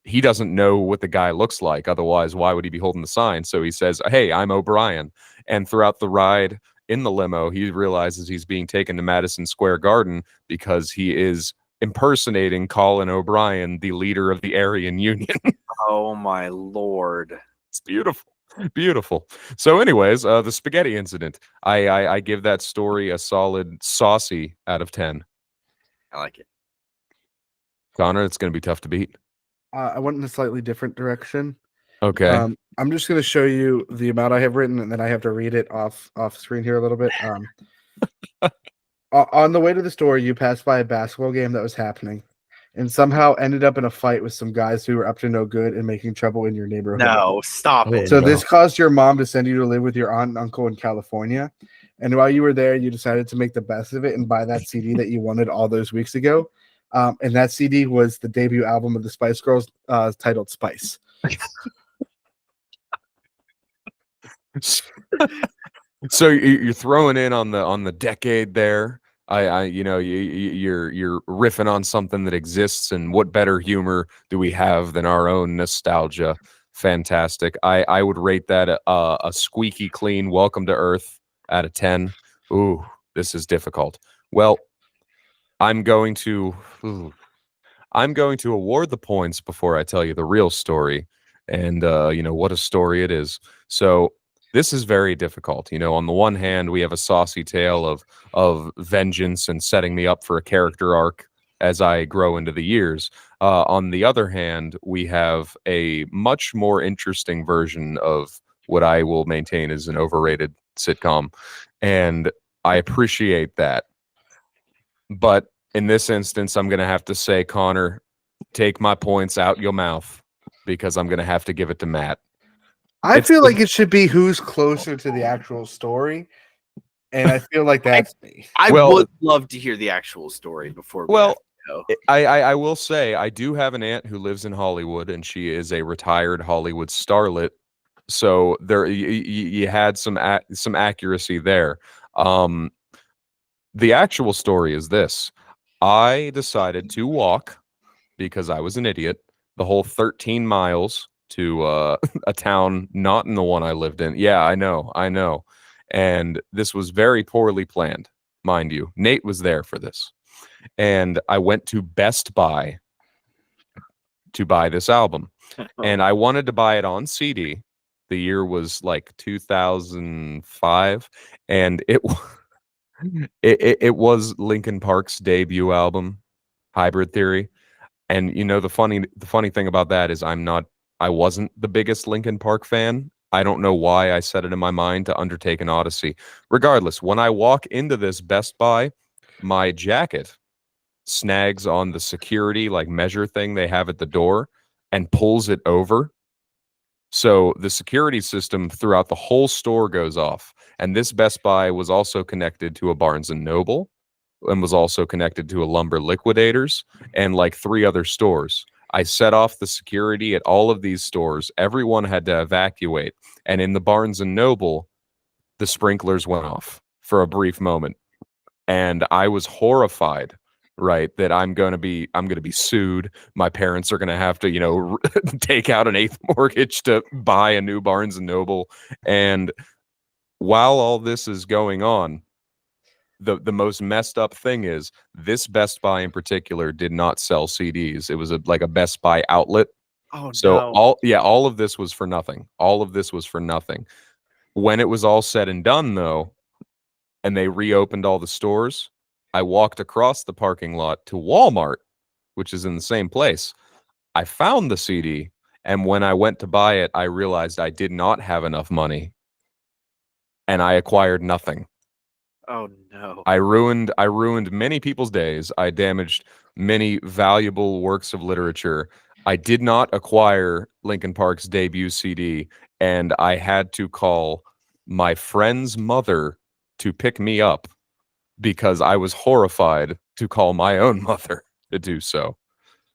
he doesn't know what the guy looks like. Otherwise, why would he be holding the sign? So he says, hey, I'm O'Brien. And throughout the ride in the limo, he realizes he's being taken to Madison Square Garden because he is impersonating Colin O'Brien, the leader of the Aryan Union. Oh my Lord. It's beautiful. So anyways, the spaghetti incident, I give that story a solid saucy out of 10. I like it. Connor, it's going to be tough to beat. I went in a slightly different direction. Okay. I'm just going to show you the amount I have written, and then I have to read it off screen here a little bit. On the way to the store, you passed by a basketball game that was happening, and somehow ended up in a fight with some guys who were up to no good and making trouble in your neighborhood. No, stop it. So this caused your mom to send you to live with your aunt and uncle in California. And while you were there, you decided to make the best of it and buy that CD that you wanted all those weeks ago. And that CD was the debut album of the Spice Girls, titled Spice. So you're throwing in on the decade there. You're riffing on something that exists, and what better humor do we have than our own nostalgia? Fantastic. I would rate that a squeaky clean Welcome to Earth out of 10. Ooh, this is difficult. Well, I'm going to award the points before I tell you the real story, and what a story it is. So this is very difficult. On the one hand, we have a saucy tale of vengeance and setting me up for a character arc as I grow into the years. On the other hand, we have a much more interesting version of what I will maintain is an overrated sitcom, and I appreciate that. But in this instance, I'm going to have to say, Connor, take my points out your mouth, because I'm going to have to give it to Matt. I feel like it should be who's closer to the actual story, and I feel like that's me. I would love to hear the actual story before we go. I will say I do have an aunt who lives in Hollywood, and she is a retired Hollywood starlet. So there, you had some accuracy there. The actual story is this: I decided to walk, because I was an idiot, the whole 13 miles to a town not in the one I lived in. Yeah, I know. And this was very poorly planned, mind you. Nate was there for this. And I went to Best Buy to buy this album. And I wanted to buy it on CD. The year was like 2005. And it was Linkin Park's debut album, Hybrid Theory. And the funny thing about that is I wasn't the biggest Linkin Park fan. I don't know why I set it in my mind to undertake an odyssey. Regardless, when I walk into this Best Buy, my jacket snags on the security measure thing they have at the door and pulls it over. So the security system throughout the whole store goes off. And this Best Buy was also connected to a Barnes & Noble and was also connected to a Lumber Liquidators and like 3 other stores. I set off the security at all of these stores. Everyone had to evacuate. And in the Barnes and Noble, the sprinklers went off for a brief moment. And I was horrified, right, that I'm going to be sued. My parents are going to have to, take out an 8th mortgage to buy a new Barnes and Noble. And while all this is going on, the most messed up thing is this Best Buy in particular did not sell CDs. It was like a Best Buy outlet. Oh, So no. all of this was for nothing. All of this was for nothing. When it was all said and done, though, and they reopened all the stores, I walked across the parking lot to Walmart, which is in the same place. I found the CD, and when I went to buy it, I realized I did not have enough money, and I acquired nothing. Oh, no. I ruined many people's days. I damaged many valuable works of literature. I did not acquire Linkin Park's debut CD, and I had to call my friend's mother to pick me up because I was horrified to call my own mother to do so.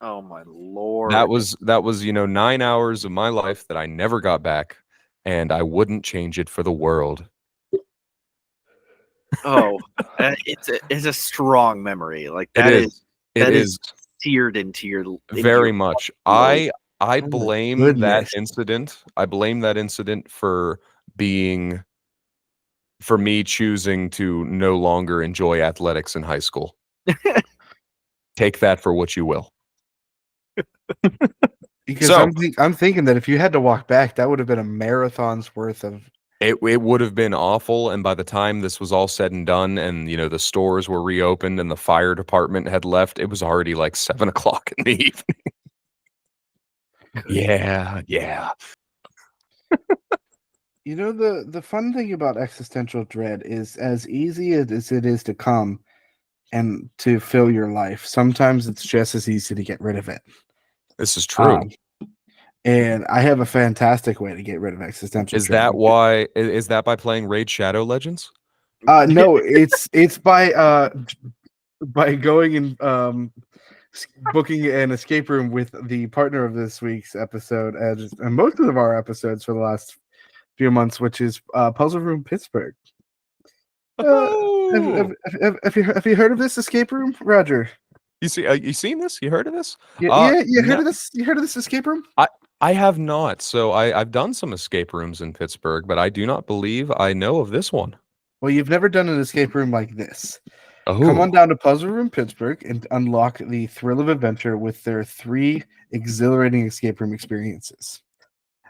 Oh, my Lord. That was 9 hours of my life that I never got back, and I wouldn't change it for the world. Oh, it's a strong memory. Like It is seared into your very much. blood. I my blame that goodness. incident. I blame that incident for me choosing to no longer enjoy athletics in high school. Take that for what you will. Because So- I'm thinking that if you had to walk back, that would have been a marathon's worth of. It would have been awful, and by the time this was all said and done, and the stores were reopened and the fire department had left, it was already like 7 o'clock in the evening. Yeah. The fun thing about existential dread is as easy as it is to come and to fill your life, sometimes it's just as easy to get rid of it. This is true. And I have a fantastic way to get rid of existential Is dread. that why? Is that by playing Raid Shadow Legends? No, it's by going and booking an escape room with the partner of this week's episode and most of our episodes for the last few months, which is Puzzle Room Pittsburgh. Have you heard of this escape room, Roger? You seen this? You heard of this? You heard of this? You heard of this escape room? I have not. So I've done some escape rooms in Pittsburgh, but I do not believe I know of this one. Well, you've never done an escape room like this. Oh. Come on down to Puzzle Room Pittsburgh and unlock the thrill of adventure with their 3 exhilarating escape room experiences.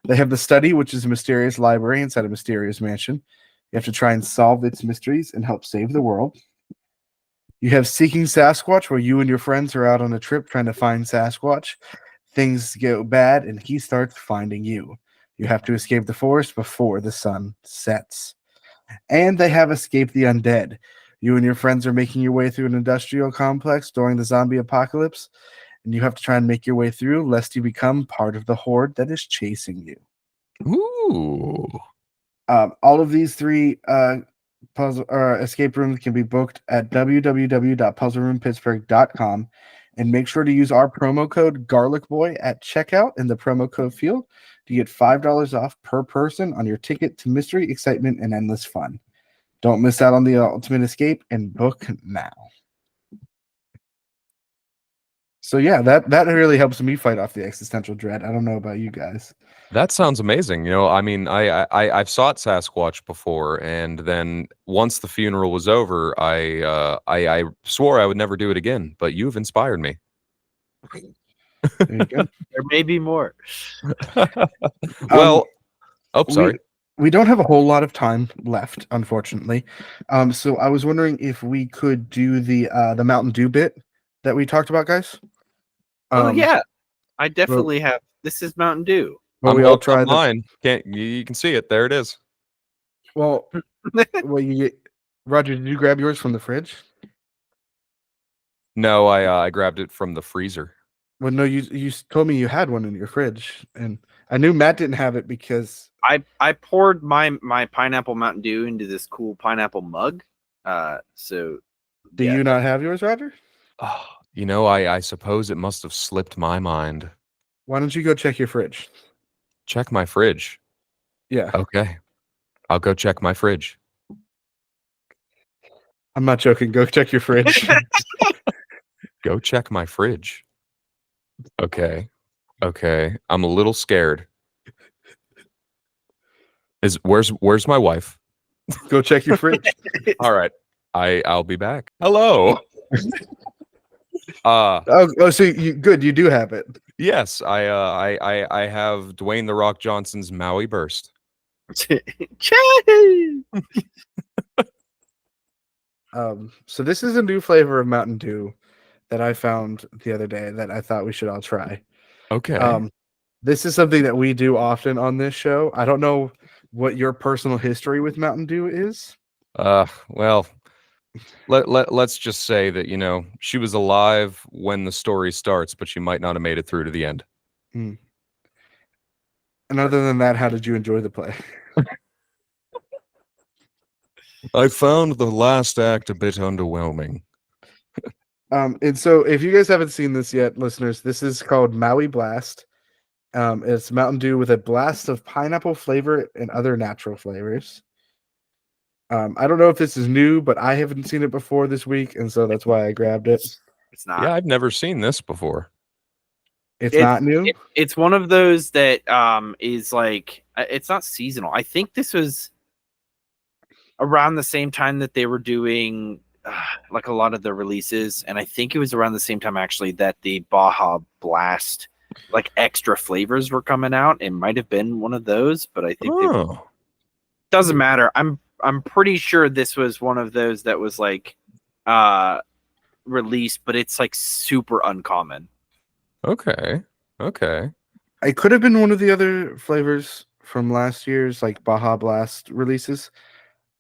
They have the study, which is a mysterious library inside a mysterious mansion. You have to try and solve its mysteries and help save the world. You have Seeking Sasquatch, where you and your friends are out on a trip trying to find Sasquatch. Things go bad, and he starts finding you. You have to escape the forest before the sun sets. And they have Escape the Undead. You and your friends are making your way through an industrial complex during the zombie apocalypse, and you have to try and make your way through lest you become part of the horde that is chasing you. Ooh. All of these 3 puzzle escape rooms can be booked at www.puzzleroompittsburgh.com, and make sure to use our promo code GarlicBoy at checkout in the promo code field to get $5 off per person on your ticket to mystery, excitement, and endless fun. Don't miss out on the ultimate escape and book now. So yeah, that really helps me fight off the existential dread. I don't know about you guys. That sounds amazing. I mean, I've sought Sasquatch before, and then once the funeral was over, I swore I would never do it again. But you've inspired me. There you go. There may be more. Well, sorry. We don't have a whole lot of time left, unfortunately. So I was wondering if we could do the Mountain Dew bit that we talked about, guys. Oh yeah, I definitely have. This is Mountain Dew. Well, I'm we all holding up tried mine. You can see it. There it is. Well, Roger, did you grab yours from the fridge? No, I grabbed it from the freezer. Well, no, you told me you had one in your fridge, and I knew Matt didn't have it because I poured my pineapple Mountain Dew into this cool pineapple mug. So Do you not have yours, Roger? Oh, you know, I suppose it must have slipped my mind. Why don't you go check your fridge? Check my fridge. Yeah, Okay. I'll go check my fridge. I'm not joking. Go check your fridge. Go check my fridge. Okay. Okay. I'm a little scared. Where's my wife? Go check your fridge. All right. I'll be back. Hello. So you do have it. Yes, I have Dwayne the Rock Johnson's Maui Burst. So this is a new flavor of Mountain Dew that I found the other day that I thought we should all try. Okay. This is something that we do often on this show. I don't know what your personal history with Mountain Dew is. Well, let's just say that, you know, she was alive when the story starts, but she might not have made it through to the end. And other than that, how did you enjoy the play? I found the last act a bit underwhelming. And so if you guys haven't seen this yet, listeners, this is called Maui Blast. It's Mountain Dew with a blast of pineapple flavor and other natural flavors. I don't know if this is new, but I haven't seen it before this week, and so that's why I grabbed it. It's not. Yeah, I've never seen this before. It's not new. It's one of those that is like, it's not seasonal. I think this was around the same time that they were doing like a lot of the releases, and I think it was around the same time actually that the Baja Blast like extra flavors were coming out. It might have been one of those, but I think doesn't matter. I'm pretty sure this was one of those that was like released, but it's like super uncommon. Okay. It could have been one of the other flavors from last year's like Baja Blast releases.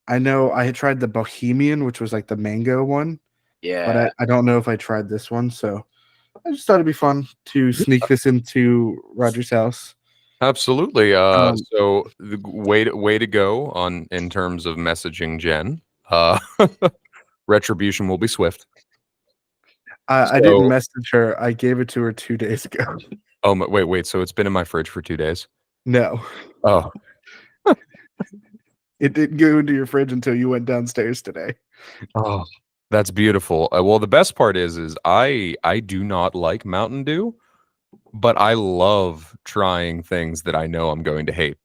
I know I had tried the Bohemian, which was like the mango one. Yeah. But I don't know if I tried this one, so I just thought it'd be fun to sneak this into Roger's house. Absolutely. So the way to go on in terms of messaging Jen. Retribution will be swift. I didn't message her. I gave it to her 2 days ago. Oh, wait. So it's been in my fridge for 2 days? No. Oh. It didn't go into your fridge until you went downstairs today. Oh, that's beautiful. Well, the best part is I do not like Mountain Dew, but I love trying things that I know I'm going to hate.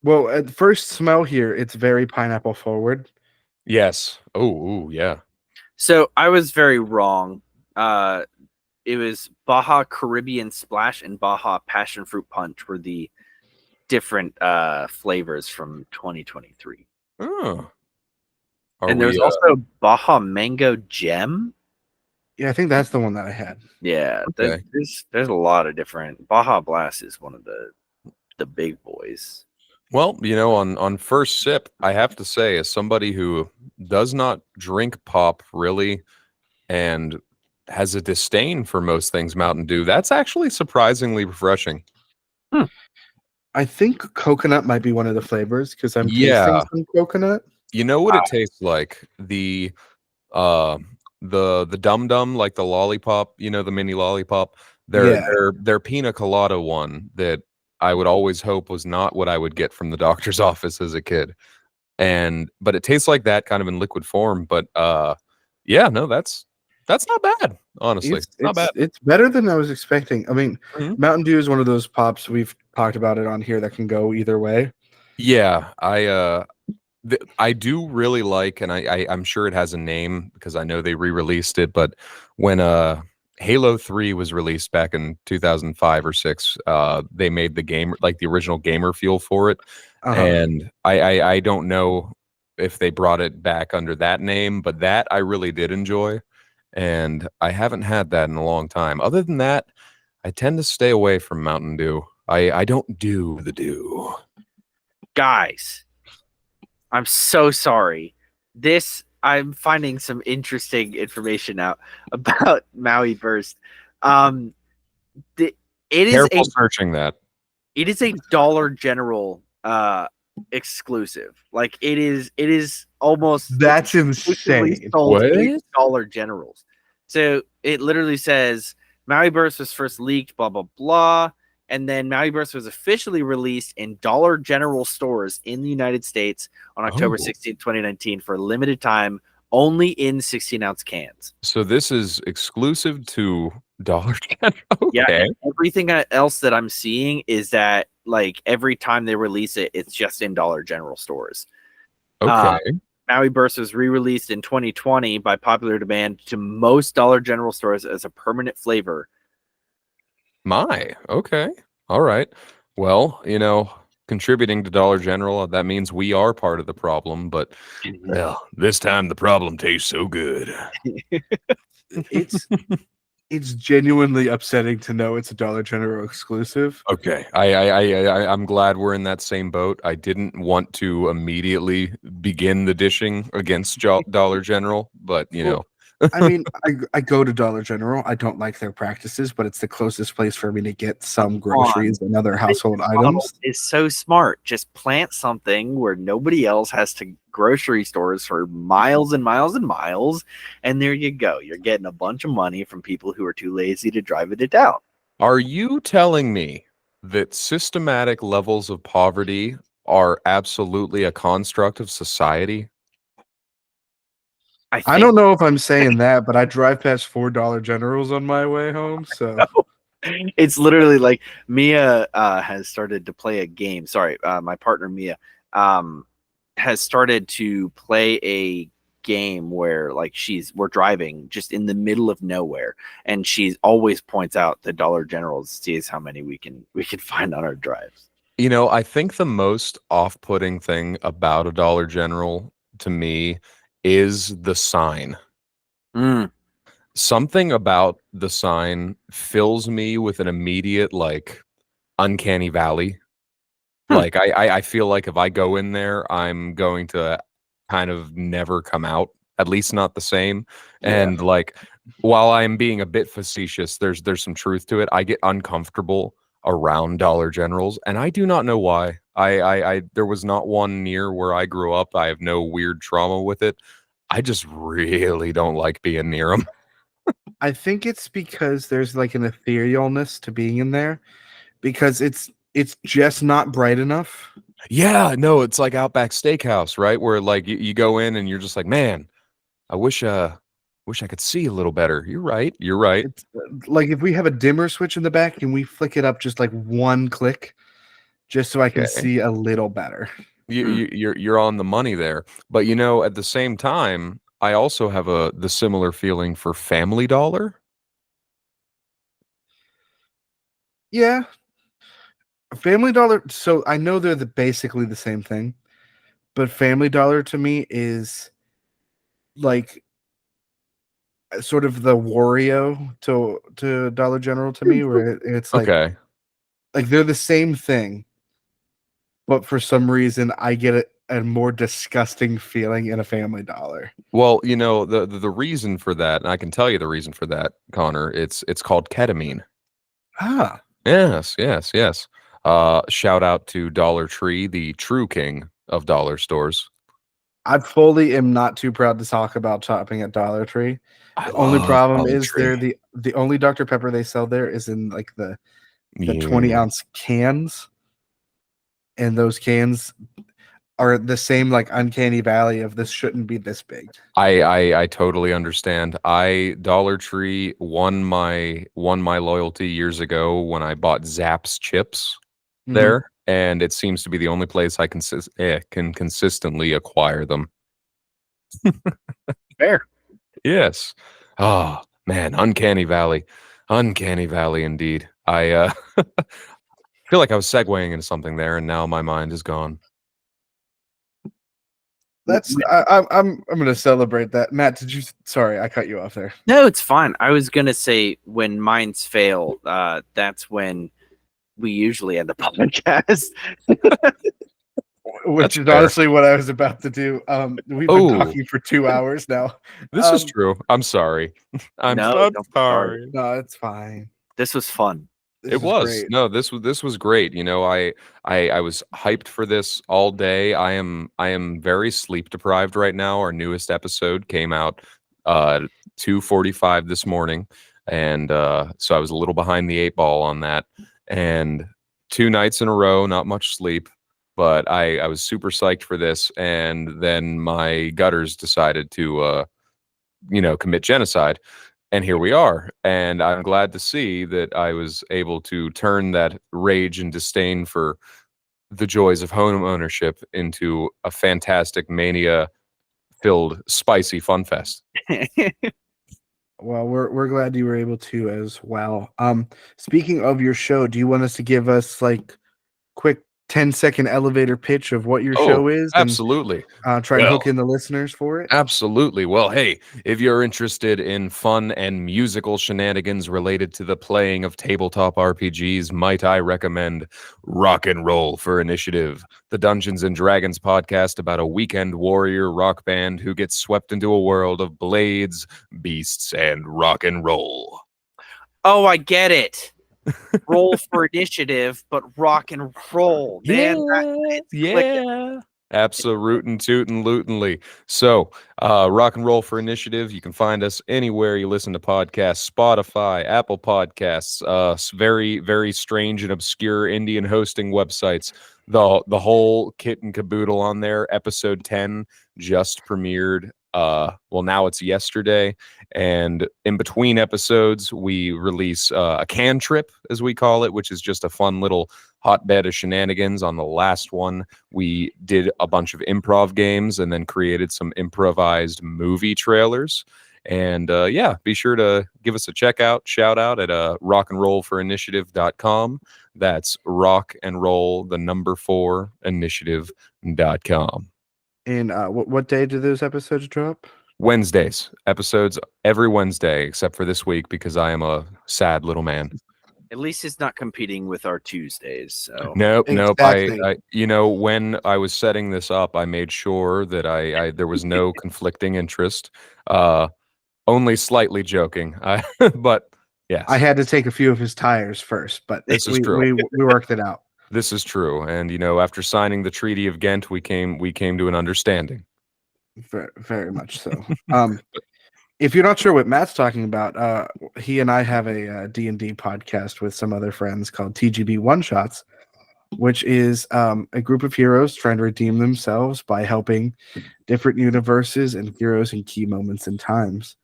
Well, at first smell here, it's very pineapple forward. Yes. Oh, yeah. So I was very wrong. It was Baja Caribbean Splash and Baja Passion Fruit Punch were the different flavors from 2023. Oh. And there's also Baja Mango Gem. Yeah, I think that's the one that I had. Yeah, Okay. there's a lot of different. Baja Blast is one of the big boys. Well, you know, on first sip, I have to say, as somebody who does not drink pop really and has a disdain for most things Mountain Dew, that's actually surprisingly refreshing. I think coconut might be one of the flavors because I'm tasting some coconut. You know what it tastes like? The Dum Dum, like the lollipop, you know, the mini lollipop. Their pina colada one that I would always hope was not what I would get from the doctor's office as a kid. But it tastes like that kind of in liquid form. But yeah, no, that's not bad, honestly. It's not bad. It's better than I was expecting. I mean, Mountain Dew is one of those pops, we've talked about it on here, that can go either way. Yeah, I do really like, and I'm sure it has a name because I know they re-released it, but when Halo 3 was released back in 2005 or 6, they made the game, like the original gamer fuel for it. And I don't know if they brought it back under that name, but that I really did enjoy. And I haven't had that in a long time. Other than that, I tend to stay away from Mountain Dew. I don't do the dew. Guys, I'm so sorry. I'm finding some interesting information out about Maui Burst. It is Careful searching that. It is a Dollar General exclusive. Like it is almost That's exclusively insane. sold What? in Dollar Generals. So it literally says Maui Burst was first leaked, blah blah blah, and then Maui Burst was officially released in Dollar General stores in the United States on October Oh. 16, 2019 for a limited time, only in 16-ounce cans. So this is exclusive to Dollar General. Yeah, Okay. and everything else that I'm seeing is that like every time they release it, it's just in Dollar General stores. Okay. Maui Burst was re-released in 2020 by popular demand to most Dollar General stores as a permanent flavor. Okay. All right. Well, contributing to Dollar General, that means we are part of the problem, but well, this time the problem tastes so good. It's genuinely upsetting to know it's a Dollar General exclusive. Okay. I'm glad we're in that same boat. I didn't want to immediately begin the dishing against Dollar General, but I mean, I go to Dollar General. I don't like their practices, but it's the closest place for me to get some groceries and other household items. It's so smart. Just plant something where nobody else has to grocery stores for miles and miles and miles, and there you go. You're getting a bunch of money from people who are too lazy to drive it down. Are you telling me that systematic levels of poverty are absolutely a construct of society? I don't know if I'm saying that, but I drive past $4 Generals on my way home, so it's literally like Mia has started to play a game. Sorry, my partner Mia has started to play a game where like we're driving just in the middle of nowhere, and she always points out the Dollar Generals, sees how many we can find on our drives. I think the most off-putting thing about a Dollar General to me is the sign. Something about the sign fills me with an immediate like uncanny valley. Like I feel like if I go in there, I'm going to kind of never come out, at least not the same. And like while I'm being a bit facetious, there's some truth to it. I get uncomfortable around Dollar Generals, and I do not know why. I there was not one near where I grew up. I have no weird trauma with it. I just really don't like being near them. I think it's because there's like an etherealness to being in there, because it's just not bright enough. Yeah, no, it's like Outback Steakhouse, right? Where like you go in and you're just like, man, I wish I could see a little better. You're right. You're right. It's like if we have a dimmer switch in the back and we flick it up just like one click, just so I can see a little better. You're on the money there. But at the same time, I also have the similar feeling for Family Dollar. Yeah. Family Dollar, so I know they're basically the same thing, but Family Dollar to me is like sort of the Wario to Dollar General to me, where it's like Okay. like they're the same thing, but for some reason I get a more disgusting feeling in a Family Dollar. Well, the reason for that, and I can tell you the reason for that, Connor, it's called ketamine. Ah. Yes. Shout out to Dollar Tree, the true king of dollar stores. I fully am not too proud to talk about shopping at Dollar Tree. The only problem is they're the only Dr. Pepper they sell there is in like the 20-ounce cans, and those cans are the same like uncanny valley of this shouldn't be this big. I totally understand. Dollar Tree won my loyalty years ago when I bought Zapp's chips there, and it seems to be the only place I can consistently acquire them. Fair. Yes. Oh man, uncanny valley indeed. I feel like I was segueing into something there, and now my mind is gone. I'm gonna celebrate that. Matt, sorry, I cut you off there. No, it's fine. I was gonna say when minds fail, that's when we usually end the podcast. Which is honestly what I was about to do. We've been talking for 2 hours now. This is true. I'm sorry. I'm No, sorry. No, it's fine. This was fun. This is great. No, this was great. You know, I was hyped for this all day. I am very sleep deprived right now. Our newest episode came out 2:45 this morning, and so I was a little behind the 8 ball on that. And 2 nights in a row, not much sleep, but I was super psyched for this. And then my gutters decided to commit genocide. And here we are. And I'm glad to see that I was able to turn that rage and disdain for the joys of home ownership into a fantastic mania filled spicy fun fest. Well, we're glad you were able to as well. Speaking of your show, do you want us to give us like quick 10-second elevator pitch of what your show is? Absolutely. And try and hook in the listeners for it? Absolutely. Well, hey, if you're interested in fun and musical shenanigans related to the playing of tabletop RPGs, might I recommend Rock and Roll for Initiative, the Dungeons and Dragons podcast about a weekend warrior rock band who gets swept into a world of blades, beasts, and rock and roll. Oh, I get it. Roll for initiative, but rock and roll. Man, yeah. Absolute tootin' lootin'ly. So, Rock and Roll for Initiative. You can find us anywhere you listen to podcasts: Spotify, Apple Podcasts, very, very strange and obscure Indian hosting websites. The whole kit and caboodle on there. Episode 10 just premiered. Well, now it's yesterday, and in between episodes, we release a can trip, as we call it, which is just a fun little hotbed of shenanigans. On the last one, we did a bunch of improv games and then created some improvised movie trailers. And yeah, be sure to give us a shout out at rockandrollforinitiative.com. That's rock and roll, the number 4 initiative.com. And what day do those episodes drop? Wednesdays. Episodes every Wednesday, except for this week because I am a sad little man. At least it's not competing with our Tuesdays. So Nope. Exactly. I when I was setting this up, I made sure that I there was no conflicting interest. Only slightly joking. But yes. I had to take a few of his tires first, but This is true. We worked it out. This is true. And after signing the Treaty of Ghent, we came to an understanding. Very, very much so. If you're not sure what Matt's talking about, he and I have a D&D podcast with some other friends called TGB One Shots, which is a group of heroes trying to redeem themselves by helping different universes and heroes in key moments in times.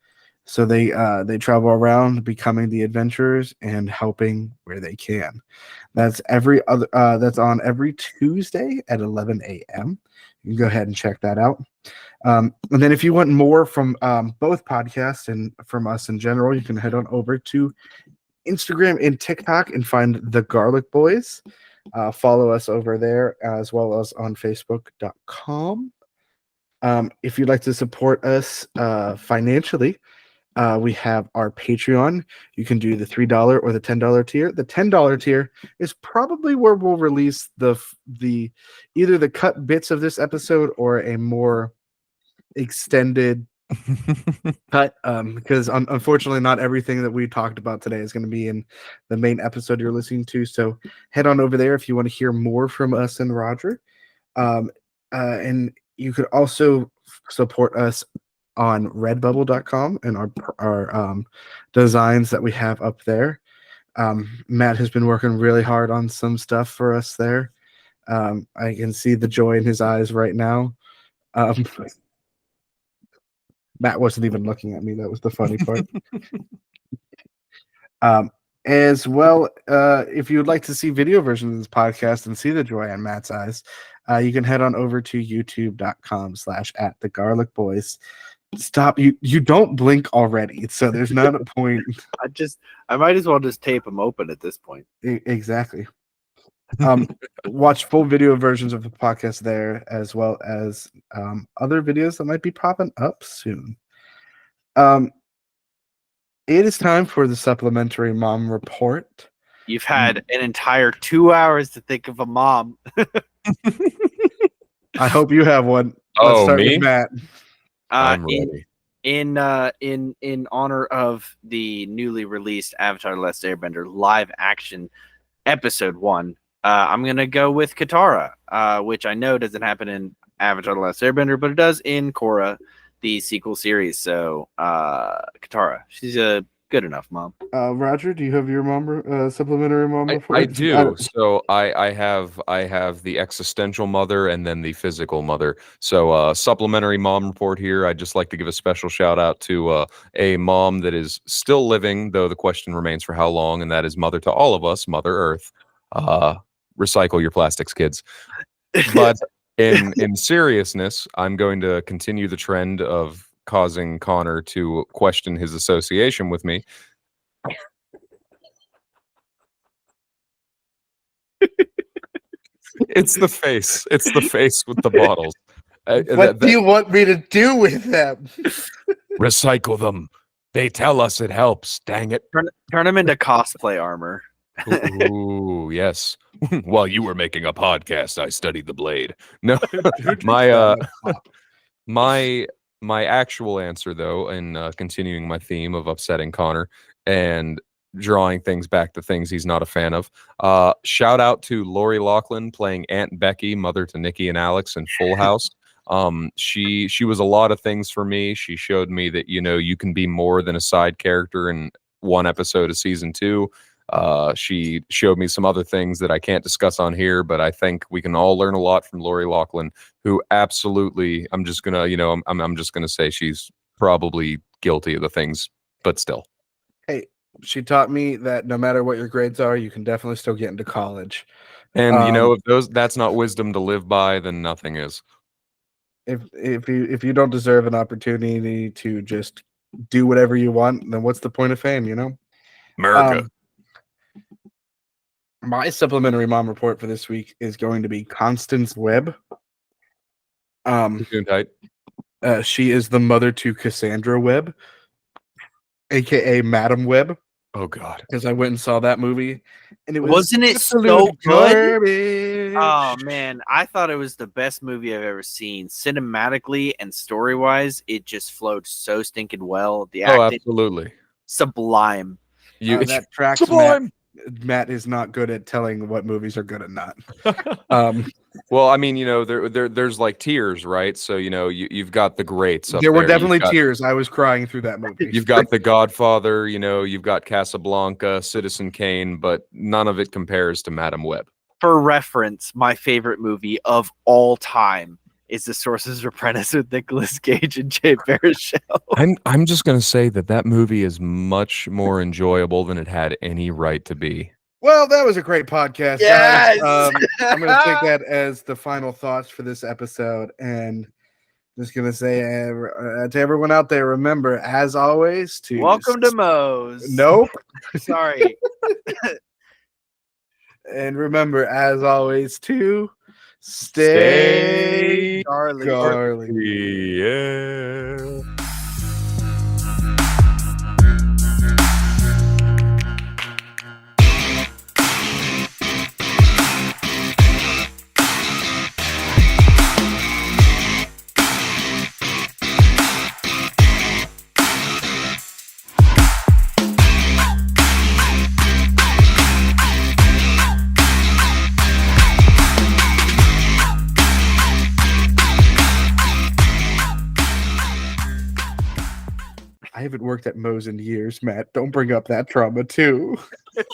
So they travel around becoming the adventurers and helping where they can. That's that's on every Tuesday at 11 a.m. You can go ahead and check that out. And then if you want more from both podcasts and from us in general, you can head on over to Instagram and TikTok and find The Garlic Boys. Follow us over there as well as on Facebook.com. If you'd like to support us financially, we have our Patreon. You can do the $3 or the $10 tier. The $10 tier is probably where we'll release the either the cut bits of this episode or a more extended cut, because unfortunately not everything that we talked about today is going to be in the main episode you're listening to. So head on over there if you want to hear more from us and Roger. And you could also support us on redbubble.com and our designs that we have up there. Matt has been working really hard on some stuff for us there. I can see the joy in his eyes right now. Matt wasn't even looking at me. That was the funny part. As well, if you would like to see video versions of this podcast and see the joy in Matt's eyes, you can head on over to youtube.com/@thegarlicboys. Stop, you don't blink already, so there's not a point. I might as well just tape them open at this point. Exactly. Watch full video versions of the podcast there, as well as other videos that might be popping up soon. It is time for the supplementary mom report. You've had an entire 2 hours to think of a mom. I hope you have one. Let's start with Matt. I'm ready. in honor of the newly released Avatar: The Last Airbender live action episode 1, I'm gonna go with Katara, which I know doesn't happen in Avatar: The Last Airbender, but it does in Korra, the sequel series. So Katara, she's a good enough mom. Roger, do you have your mom supplementary mom report? I do. So I have the existential mother and then the physical mother. So supplementary mom report here. I'd just like to give a special shout out to a mom that is still living, though the question remains for how long, and that is mother to all of us, Mother Earth. Recycle your plastics, kids. But in seriousness, I'm going to continue the trend of causing Connor to question his association with me. It's the face. It's the face with the bottles. What do you want me to do with them? Recycle them. They tell us it helps. Dang it. Turn them into cosplay armor. Ooh, yes. While you were making a podcast, I studied the blade. No, my actual answer though, and continuing my theme of upsetting Connor and drawing things back to things he's not a fan of. Shout out to Lori Loughlin playing Aunt Becky, mother to Nikki and Alex in Full House. She was a lot of things for me. She showed me that you can be more than a side character in one episode of season 2. She showed me some other things that I can't discuss on here, but I think we can all learn a lot from Lori Loughlin, who absolutely, I'm just gonna say she's probably guilty of the things, but still. Hey, she taught me that no matter what your grades are, you can definitely still get into college. And if that's not wisdom to live by, then nothing is. If you don't deserve an opportunity to just do whatever you want, then what's the point of fame? America. My supplementary mom report for this week is going to be Constance Webb. Doing tight. She is the mother to Cassandra Webb, aka Madam Webb. Oh God! Because I went and saw that movie, and wasn't it so good? Garbage. Oh man, I thought it was the best movie I've ever seen. Cinematically and story wise, it just flowed so stinking well. The acting, absolutely sublime. That tracks sublime. Matt is not good at telling what movies are good and not. Well, I mean, there's like tiers, right? So you've got the greats. There were definitely tears. I was crying through that movie. You've got The Godfather. You've got Casablanca, Citizen Kane, but none of it compares to Madam Web. For reference, my favorite movie of all time is The Sorcerer's Apprentice with Nicolas Cage and Jay Baruchel. I'm just gonna say that movie is much more enjoyable than it had any right to be. Well, that was a great podcast, yes! guys. I'm going to take that as the final thoughts for this episode, and just going to say to everyone out there, remember, as always, to welcome to Moe's. Nope. Sorry. And remember, as always, to stay Charlie. Yeah. I haven't worked at Moe's in years, Matt. Don't bring up that trauma, too.